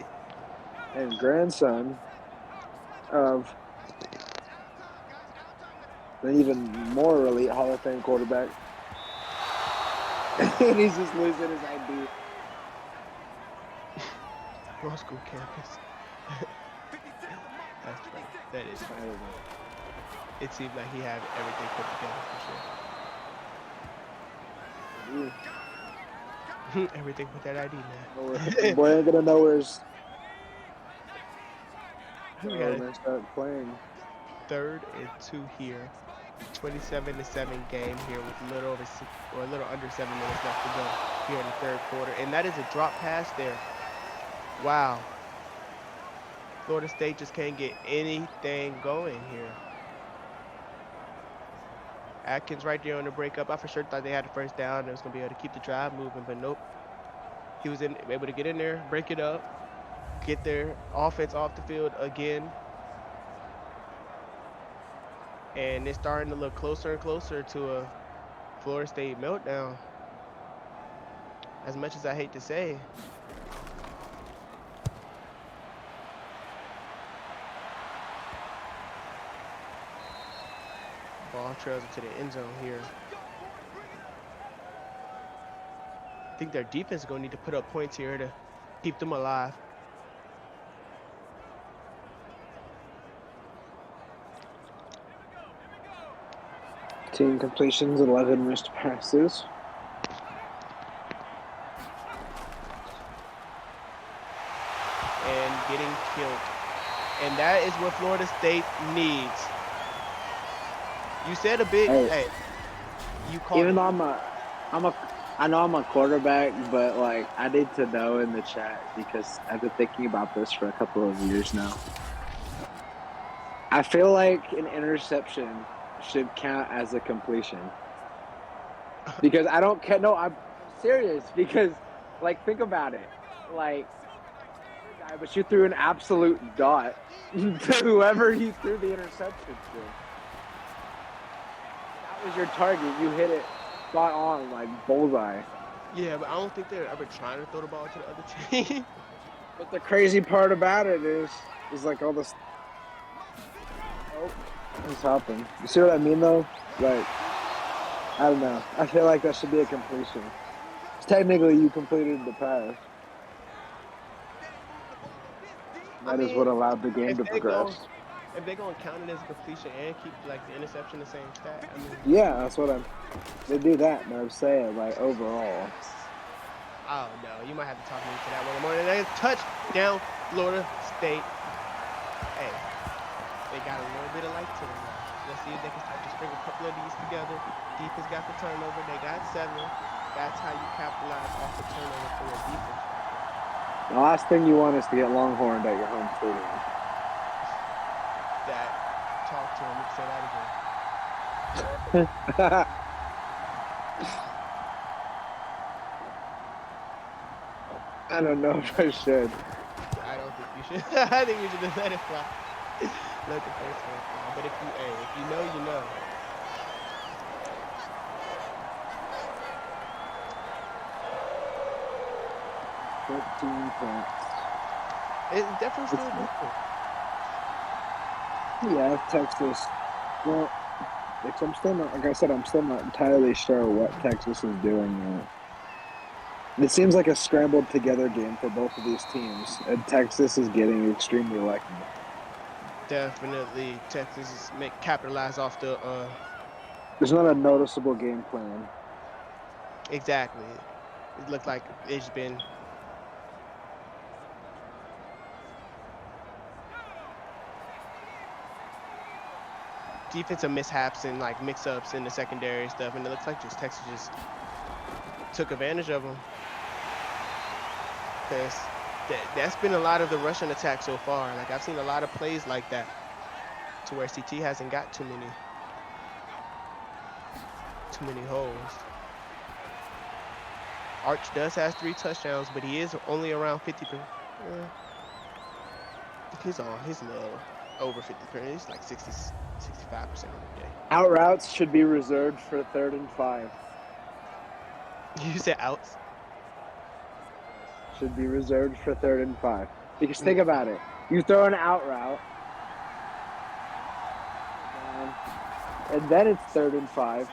And grandson of An even more elite Hall of Fame quarterback. And he's just losing his ID. Law school campus. That's funny. That is funny. It seemed like he had everything put together for sure. Everything with that ID, man. Boy ain't gonna know where's. We Oh, got and then start playing. 3rd and 2 here. 27-7 game here with a little under 7 minutes left to go here in the 3rd quarter. And that is a drop pass there. Wow. Florida State just can't get anything going here. Atkins right there on the breakup. I for sure thought they had the first down. They was going to be able to keep the drive moving, but nope. He was able to get in there, break it up, get their offense off the field again. And it's starting to look closer and closer to a Florida State meltdown. As much as I hate to say. Ball trails into the end zone here. I think their defense is going to need to put up points here to keep them alive. Team completions, 11 missed passes. And getting killed. And that is what Florida State needs. You said a big, hey, you called Even it. though I know I'm a quarterback, but like I need to know in the chat because I've been thinking about this for a couple of years now. I feel like an interception should count as a completion. Because I don't care. No, I'm serious. Because, like, think about it. Like, but you threw an absolute dot to whoever you threw the interception to. That was your target. You hit it spot on, like bullseye. Yeah, but I don't think they're ever trying to throw the ball to the other team. But the crazy part about it is like all this. Oh, what's happening? You see what I mean, though? Like, I don't know. I feel like that should be a completion. Technically, you completed the pass. That is what allowed the game to progress. If they're going to count it as a completion and keep like the interception the same stat, I mean. Yeah, that's what they do that, but I'm saying, like, overall. Oh, no. You might have to talk me to that one more. And then touchdown, Florida State. Hey, they got a little bit of life to them now. Let's see if they can start to string a couple of these together. Defense got the turnover. They got 7. That's how you capitalize off the turnover for your defense. The last thing you want is to get longhorned at your home stadium. Talk to him. You can say that again. I don't know if I should. I don't think you should. I think you should just let it fly. Let the first one fly. But if you know, you know. $13. It's definitely still moving. Yeah, Texas. Well, I'm still not, like I said, I'm still not entirely sure what Texas is doing yet. It seems like a scrambled together game for both of these teams, and Texas is getting extremely lucky. Definitely, Texas is capitalize off the. There's not a noticeable game plan. Exactly. It looked like it's been. Defensive mishaps and like mix-ups in the secondary stuff, and it looks like Texas just took advantage of them. Because that's been a lot of the Russian attack so far. Like I've seen a lot of plays like that, to where CT hasn't got too many holes. Arch does has 3 touchdowns, but he is only around 50%. He's a little over 50%. He's like 65% on the day. Out routes should be reserved for 3rd and 5. You said outs? Should be reserved for 3rd and 5. Because think about it. You throw an out route. and then it's 3rd and 5.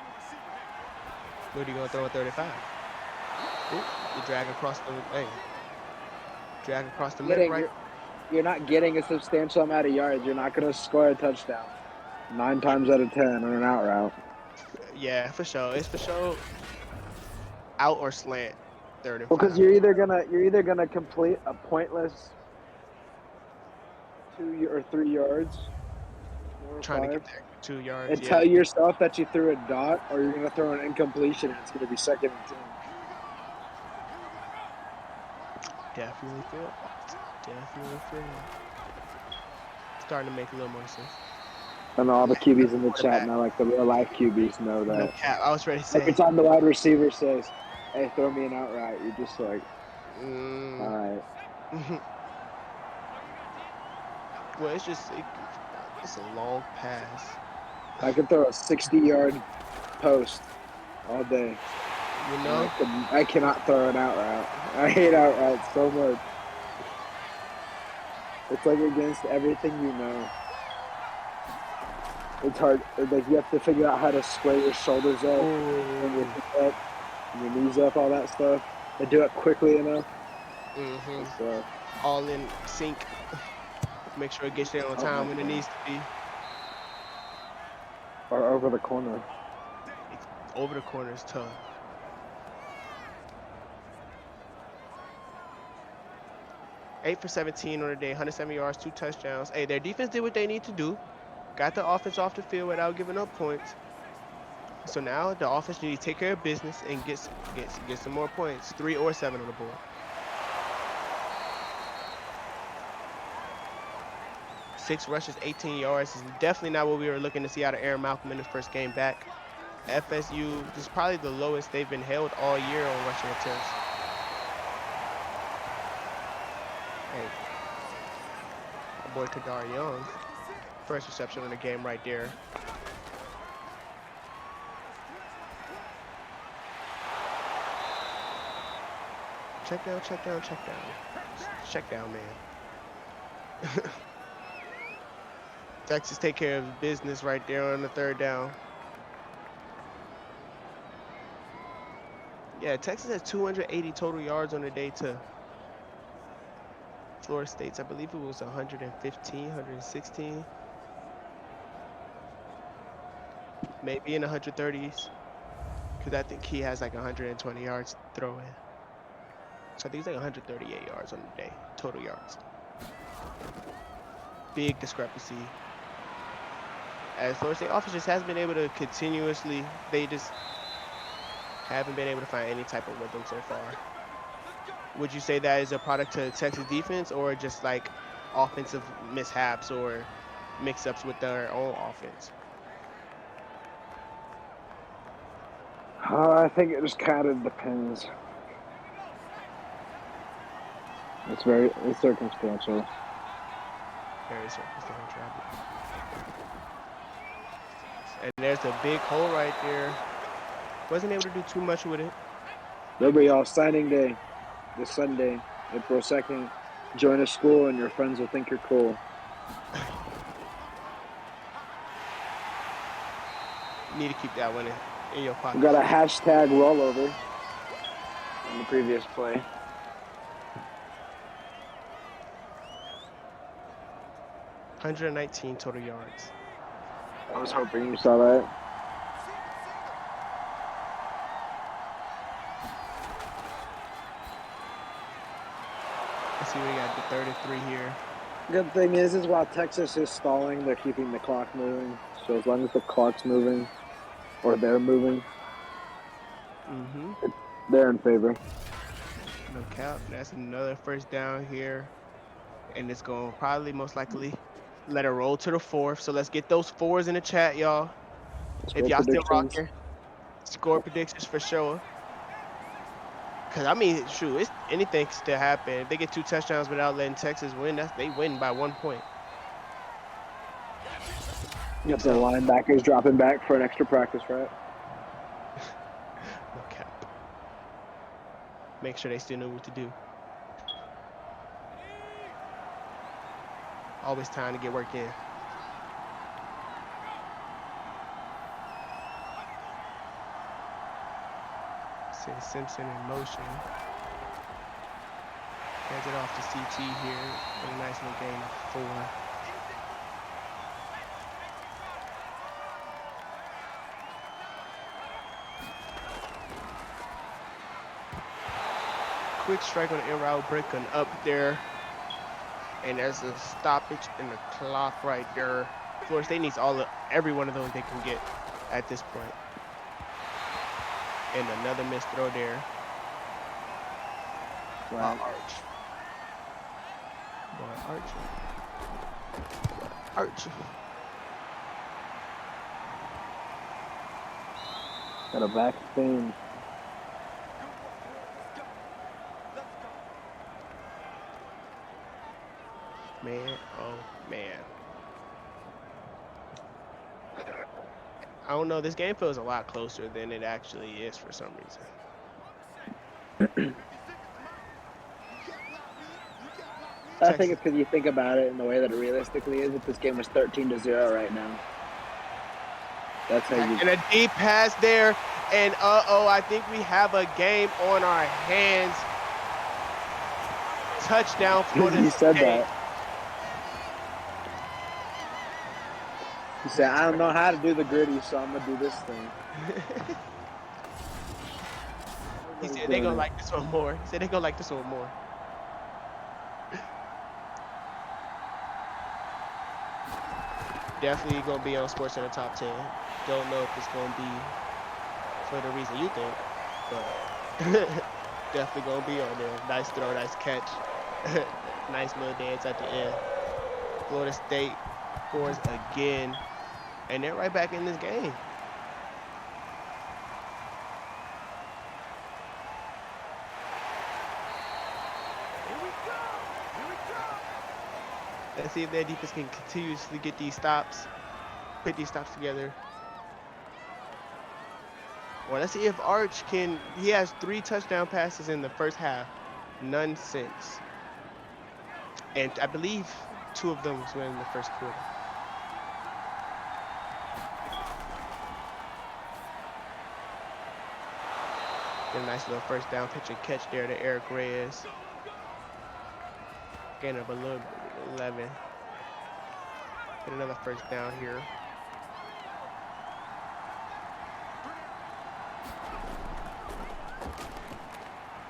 What are you gonna throw at 35? Ooh, you drag across the drag across the middle, right? You're not getting a substantial amount of yards. You're not going to score a touchdown 9 times out of 10 on an out route. Yeah, for sure. It's for sure out or slant. 3rd and Well, because 5. you're either gonna complete a pointless 2 or 3 yards, 4 or Trying to 5, get there 2 yards. and Yeah, tell yourself that you threw a dot, or you're gonna throw an incompletion and it's gonna be 2nd and 10. definitely feel that. Definitely feel that. Starting to make a little more sense. And all the QBs in the chat Quarterback. now, like the real life QBs, know No that cap. I was ready to every say. time the wide receiver says, "Hey, throw me an out route," you're just like, "All Mm. right." Well, it's a long pass. I could throw a 60-yard post all day, You and know. I cannot throw an out route. I hate out routes so much. It's like against everything you know. It's hard. Like you have to figure out how to square your shoulders up and your Ooh. feet up and your knees up, all that stuff. And do it quickly enough. Mhm. It's All in sync. Make sure it gets there on oh my time when it god. needs to be. Or over the corner. Over the corner is tough. Eight for 17 on the day, 107 yards, 2 touchdowns. Hey, their defense did what they need to do. Got the offense off the field without giving up points. So now the offense needs to take care of business and get some more points. 3 or 7 on the board. 6 rushes, 18 yards. This is definitely not what we were looking to see out of Aaron Malcolm in his first game back. FSU, this is probably the lowest they've been held all year on rushing attempts. Hey, my boy Kadar Young, first reception on the game right there. Check down, check down, check down. Check down, man. Texas take care of business right there on the 3rd down. Yeah, Texas has 280 total yards on the day to Florida State's. I believe it was 115, 116. Maybe in the 130s. Because I think he has like 120 yards throwing. So I think it's like 138 yards on the day, total yards. Big discrepancy. As Florida State offense just hasn't been able to continuously, they just haven't been able to find any type of rhythm so far. Would you say that is a product to Texas defense or just like offensive mishaps or mix-ups with their own offense? I think it just kind of depends. It's circumstantial. Very circumstantial. And there's a big hole right there. Wasn't able to do too much with it. Remember, y'all, signing day this Sunday, April 2nd. Join a school and your friends will think you're cool. Need to keep that one in your pocket. We got a hashtag rollover on the previous play. 119 total yards. I was hoping you saw that. Let's see, we got the 33 here. Good thing is while Texas is stalling, they're keeping the clock moving. So as long as the clock's moving, or they're moving, they're in favor. No cap. That's another first down here. And it's going to probably most likely let it roll to the 4th. So let's get those 4s in the chat, y'all. If Score y'all still predictions. rocking, score predictions for sure. Because, I mean, shoot, anything can still happen. If they get 2 touchdowns without letting Texas win, they win by 1 point. Got the linebackers dropping back for an extra practice, right? No cap. Make sure they still know what to do. Always time to get work in. Send Simpson in motion. Hands it off to CT here. A nice little gain of 4. Quick strike on the in route, breaking up there. And there's a stoppage in the clock right there. Florida State needs every one of those they can get at this point. And another missed throw there. Wow. Arch. Boy, Arch. Got a back spin. Man, oh man. I don't know, this game feels a lot closer than it actually is for some reason. I think it's because you think about it in the way that it realistically is. If this game was 13-0 right now, that's how you. And a deep pass there, and I think we have a game on our hands. Touchdown, Florida You said State. that. He said, I don't know how to do the gritty, so I'm going to do this thing. He said they're going to like this one more. He said they're going to like this one more. Definitely going to be on Sports Center Top 10. Don't know if it's going to be for the reason you think, but definitely going to be on there. Nice throw, nice catch. Nice little dance at the end. Florida State scores again. And they're right back in this game. Let's see if their defense can continuously get these stops, put these stops together. Well, let's see if Arch can. He has 3 touchdown passes in the first half, none since. And I believe 2 of them were in the first quarter. Get a nice little first down pitch and catch there to Eric Reyes. Gain of a little 11. Get another first down here.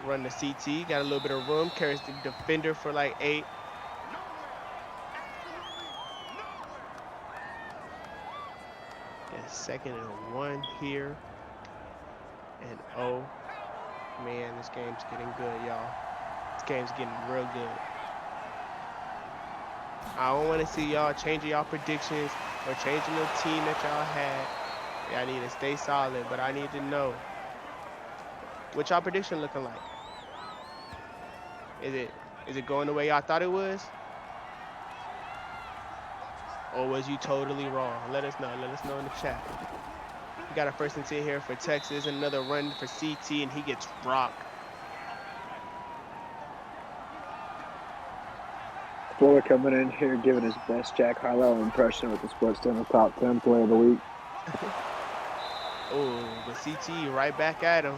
Run the CT, got a little bit of room, carries the defender for like 8. Get 2nd and 1 here. And man, this game's getting good, y'all. This game's getting real good. I don't want to see y'all changing y'all predictions or changing the team that y'all had. Y'all need to stay solid, but I need to know what y'all prediction looking like. Is it going the way y'all thought it was? Or was you totally wrong? Let us know. Let us know in the chat. We got a 1st and 10 here for Texas. Another run for CT, and he gets rocked. Florida coming in here giving his best Jack Harlow impression with the Sports Center Top 10 Player of the Week. Oh, but CT right back at him.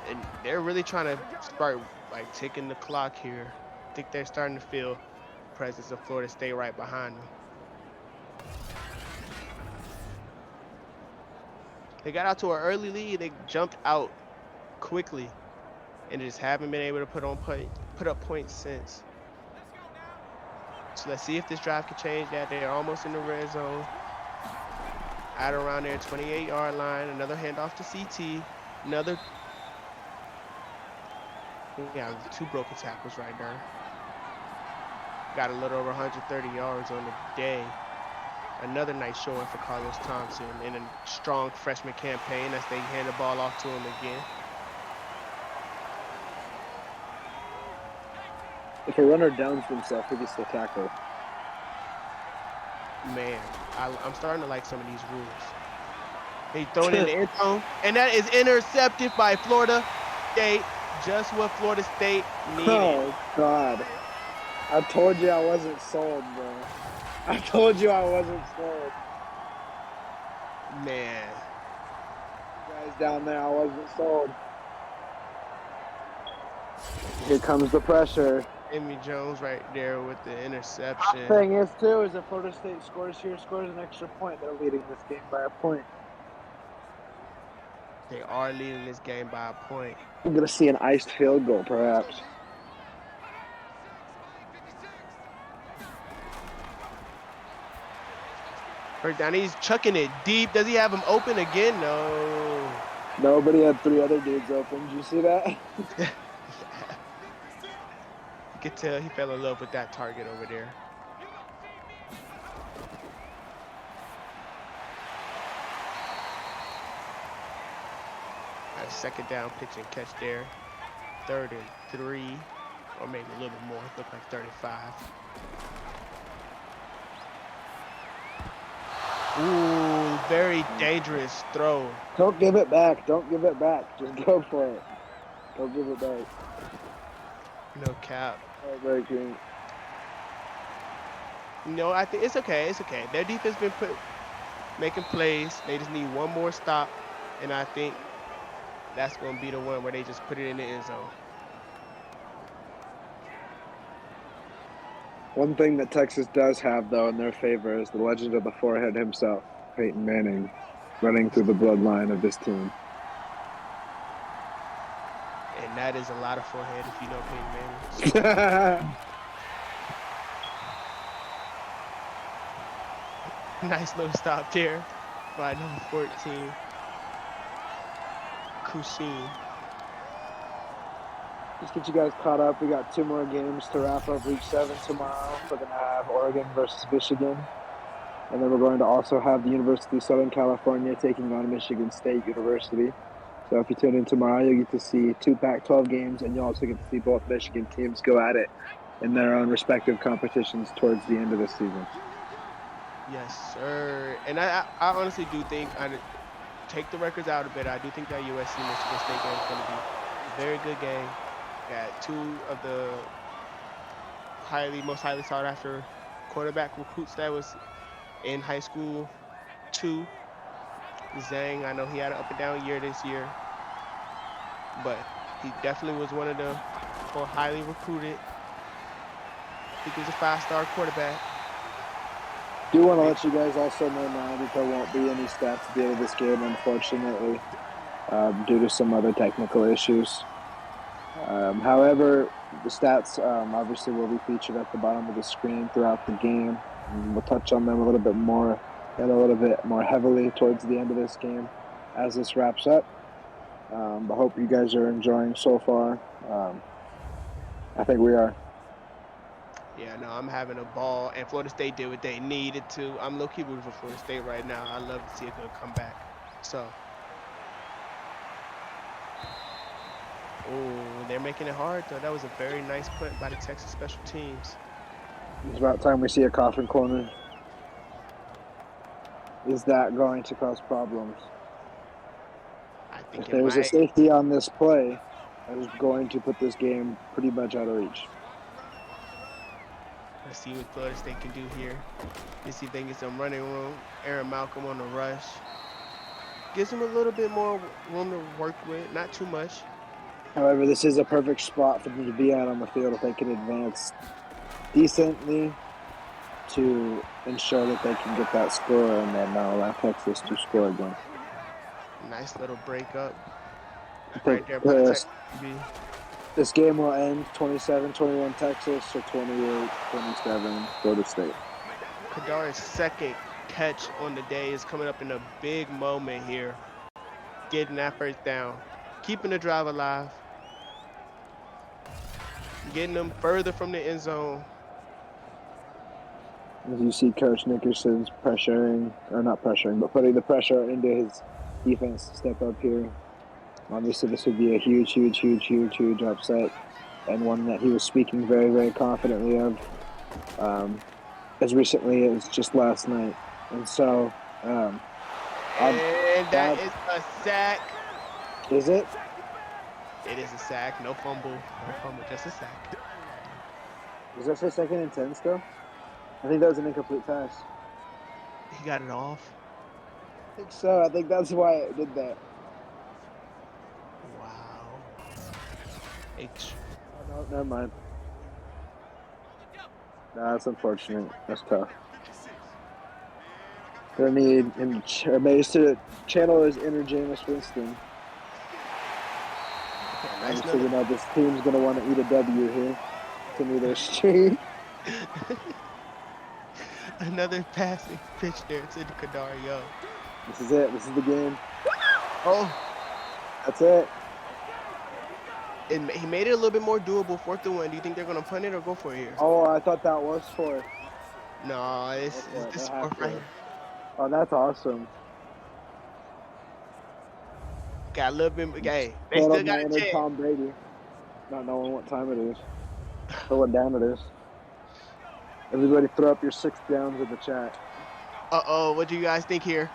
And they're really trying to start like ticking the clock here. I think they're starting to feel the presence of Florida State right behind them. They got out to an early lead. They jumped out quickly and just haven't been able to put up points since. So let's see if this drive can change that. They're almost in the red zone. Out around their 28-yard line. Another handoff to CT. Another. Yeah, 2 broken tackles right there. Got a little over 130 yards on the day. Another nice showing for Carlos Thompson in a strong freshman campaign as they hand the ball off to him again. If a runner downs himself, he gets the tackle. Man, I'm starting to like some of these rules. He thrown in the end zone, and that is intercepted by Florida State. Just what Florida State needed. Oh, God. I told you I wasn't sold, bro. I told you I wasn't sold. Man. You guys down there. I wasn't sold. Here comes the pressure. Amy Jones right there with the interception. Thing is, too, is if Florida State scores here, scores an extra point, they're leading this game by a point. They are leading this game by a point. I'm going to see an iced field goal, perhaps. First down, he's chucking it deep. Does he have him open again? No. Nobody had 3 other dudes open. Did you see that? You could tell he fell in love with that target over there. A second down pitch and catch there. 3rd and 3, or maybe a little bit more. Look like 35. Ooh, very dangerous throw. Don't give it back. Don't give it back. Just go for it. Don't give it back. No cap. Heartbreaking. No, I think it's okay. It's okay. Their defense been making plays. They just need one more stop, and I think that's going to be the one where they just put it in the end zone. One thing that Texas does have, though, in their favor is the legend of the forehead himself, Peyton Manning, running through the bloodline of this team. And that is a lot of forehead if you know Peyton Manning. Nice little stop there by number 14, Kusin. Just get you guys caught up. We got 2 more games to wrap up Week 7 tomorrow. We're going to have Oregon versus Michigan. And then we're going to also have the University of Southern California taking on Michigan State University. So if you tune in tomorrow, you'll get to see 2 Pac-12 games, and you'll also get to see both Michigan teams go at it in their own respective competitions towards the end of the season. Yes, sir. And I honestly do think, take the records out a bit, I do think that USC-Michigan State game is going to be a very good game. Got 2 of the most highly sought after quarterback recruits that was in high school. 2, Zhang, I know he had an up and down year this year, but he definitely was one of the more highly recruited. I think he was a 5-star quarterback. Do want to let you guys also know now that there won't be any stats at the end of this game, unfortunately, due to some other technical issues. However, the stats obviously will be featured at the bottom of the screen throughout the game. And we'll touch on them a little bit more and a little bit more heavily towards the end of this game as this wraps up. But hope you guys are enjoying so far. I think we are. Yeah, no, I'm having a ball, and Florida State did what they needed to. I'm low-key rooting for Florida State right now. I love to see a good comeback. So, oh, they're making it hard, though. That was a very nice punt by the Texas special teams. It's about time we see a coffin corner. Is that going to cause problems? I think If there was a safety on this play, I was going to put this game pretty much out of reach. Let's see what Florida State can do here. Let's see if they can get some running room. Aaron Malcolm on the rush. Gives them a little bit more room to work with, not too much. However, this is a perfect spot for them to be out on the field if they can advance decently to ensure that they can get that score and then allow Texas to score again. Nice little breakup. Right there by the Texas QB. This game will end 27-21 Texas or 28-27 Florida State. Kadari's second catch on the day is coming up in a big moment here. Getting that first down. Keeping the drive alive. Getting them further from the end zone. As you see Coach Nickerson's pressuring, or not pressuring, but putting the pressure into his defense to step up here. Obviously, this would be a huge upset, and one that he was speaking very, very confidently of as recently as just last night. And so, and that is a sack. Is it? It is a sack. No fumble, just a sack. Was that for 2nd and 10 still? I think that was an incomplete pass. He got it off. I think so. I think that's why it did that. H. Oh, no, never mind. Nah, that's unfortunate. That's tough. Gonna need him. Maybe to channel his inner Jameis Winston. Okay, nice Obviously, another. we know this team's gonna want to eat a W here. Continue their streak. Another passing pitch there to Kadario. This is it. This is the game. Oh, That's it. he made it a little bit more doable. 4th and 1. Do you think they're gonna punt it or go for it here? Oh, I thought that was for. No, Go this for it. They is have fourth right to. here. Oh, that's awesome. Got a little bit. Hey, they Total still got a mannered chance. Tom Brady. Not knowing what time it is or what down it is. Everybody throw up your 6 downs in the chat. Uh-oh, what do you guys think here?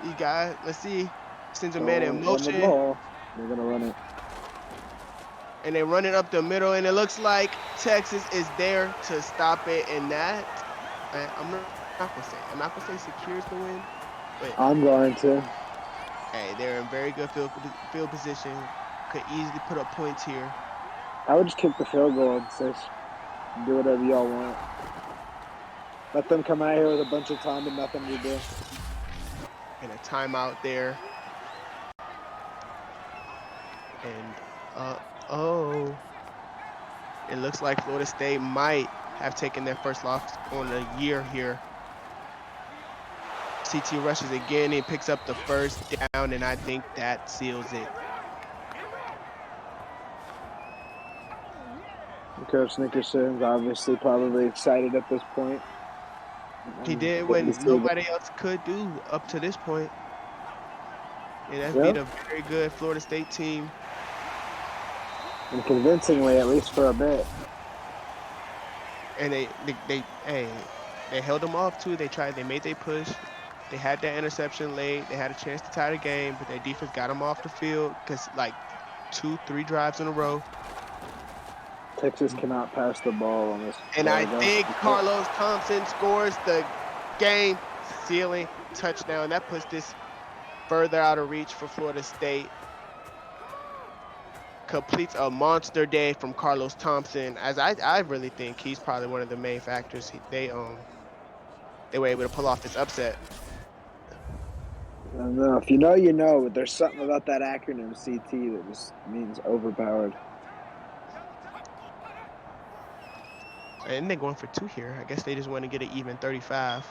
You guys, let's see. Sends a man in Don't run the motion, ball. They're gonna run it. and they run it up the middle, and it looks like Texas is there to stop it. And that, I'm not gonna say. I'm not gonna say secures the win, but I'm going to. hey, they're in very good field position. Could easily put up points here. I would just kick the field goal and say, do whatever y'all want. Let them come out here with a bunch of time and nothing to do. And a timeout there. And oh, it looks like Florida State might have taken their first loss on the year here. CT rushes again. He picks up the first down, and I think that seals it. Coach Nickerson's obviously probably excited at this point. He did Good to what see nobody else could do up to this point. And that's beat a very good Florida State team. And convincingly, at least for a bit. And they held them off too. They made their push. They had that interception late. They had a chance to tie the game, but their defense got them off the field because like 2-3 drives in a row. Texas cannot pass the ball on this. And I think Carlos Thompson scores the game sealing touchdown. That puts this further out of reach for Florida State. Completes a monster day from Carlos Thompson, as I really think he's probably one of the main factors. They were able to pull off this upset. I don't know. If you know, you know, but there's something about that acronym CT that just means overpowered. And they're going for 2 here. I guess they just want to get it even 35.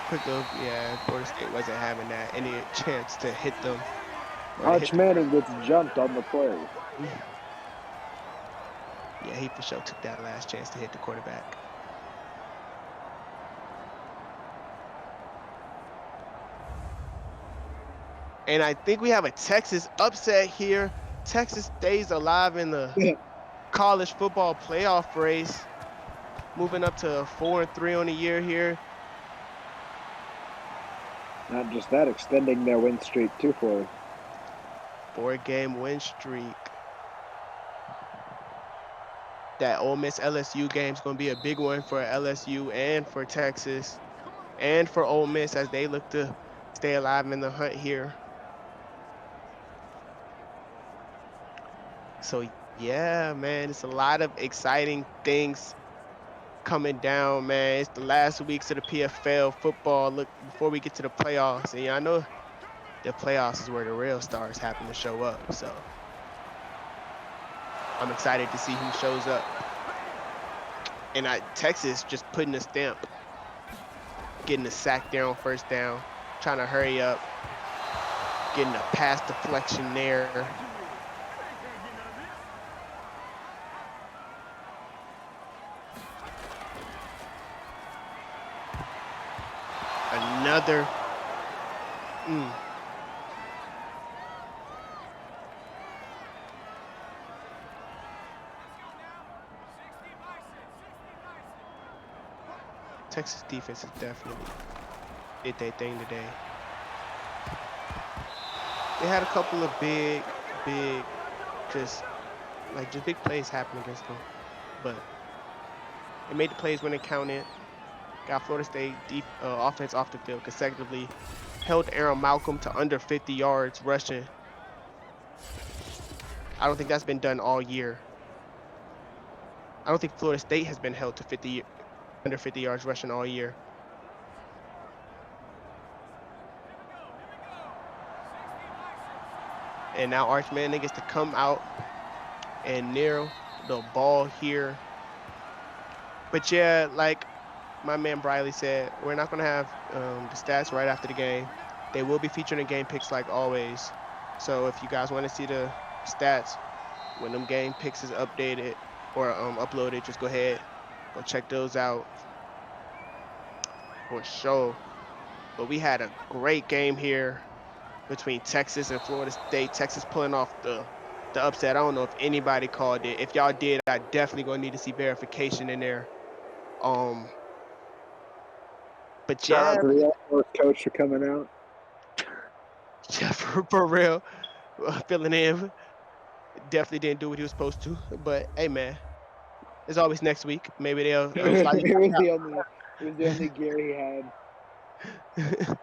Quick look, yeah, Florida State wasn't having that any chance to hit them. Arch Manning gets jumped on the play. Yeah, he for sure took that last chance to hit the quarterback. And I think we have a Texas upset here. Texas stays alive in the college football playoff race, moving up to 4-3 on the year here. Not just that, extending their win streak too far. 4-game win streak. That Ole Miss LSU game is going to be a big one for LSU and for Texas and for Ole Miss as they look to stay alive in the hunt here. So yeah, man, it's a lot of exciting things coming down, man. It's the last weeks of the PFL football. Look, before we get to the playoffs, and I know the playoffs is where the real stars happen to show up. So I'm excited to see who shows up. And Texas just putting a stamp, getting a sack there on first down, trying to hurry up, getting a pass deflection there. Another. Texas defense has definitely did their thing today. They had a couple of big, just big plays happen against them, but they made the plays when it counted. Got Florida State offense off the field consecutively. Held Aaron Malcolm to under 50 yards rushing. I don't think that's been done all year. I don't think Florida State has been held to under 50 yards rushing all year. And now Arch Manning gets to come out and near the ball here. But yeah, like my man Briley said, we're not going to have the stats right after the game. They will be featured in game picks like always. So if you guys want to see the stats when them game picks is updated or uploaded, just go ahead, go check those out for sure. But we had a great game here between Texas and Florida State. Texas pulling off the upset. I don't know if anybody called it. If y'all did, I definitely gonna need to see verification in there. Um, but Shout yeah, out to the Air Force coach for coming out. yeah, for real, filling in. Definitely didn't do what he was supposed to. But hey, man, it's always next week. Maybe they'll fly you it was the only gear he had. back out.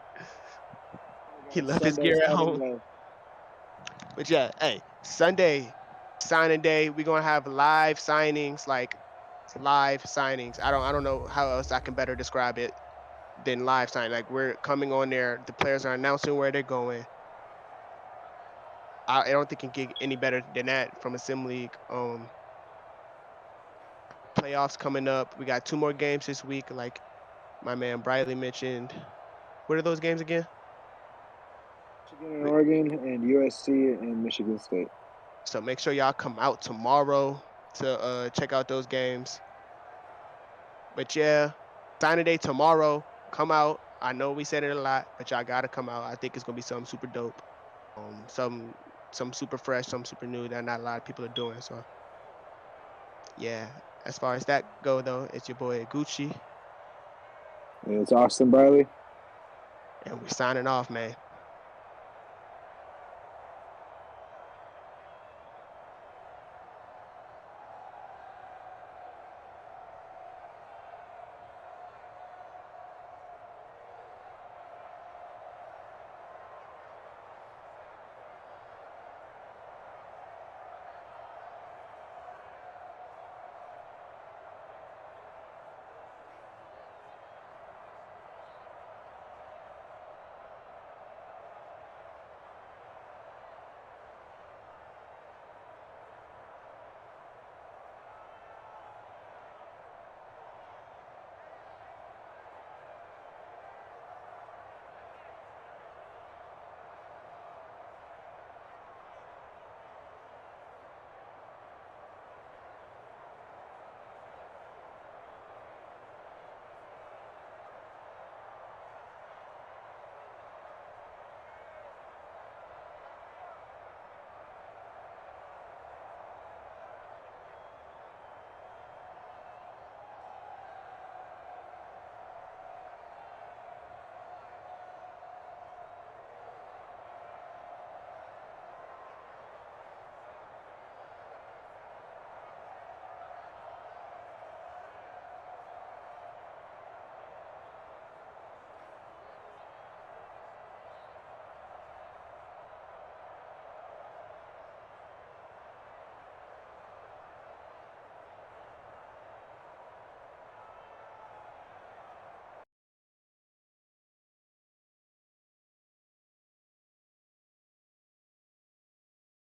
He left his Sunday gear at signing home. day. But yeah, hey, Sunday signing day. We're gonna have live signings, like live signings. I don't know how else I can better describe it than live signing. Like we're coming on there, the players are announcing where they're going. I don't think it can get any better than that from a sim league. Playoffs coming up. We got 2 more games this week, like my man Briley mentioned. What are those games again? Michigan and Wait, Oregon and USC and Michigan State. so make sure y'all come out tomorrow to check out those games. But yeah, signing day tomorrow. Come out. I know we said it a lot, but y'all gotta come out. I think it's gonna be something super dope. Some super fresh, some super new that not a lot of people are doing. So yeah, as far as that go though, it's your boy Gucci, And it's Austin Briley. and we're signing off, man.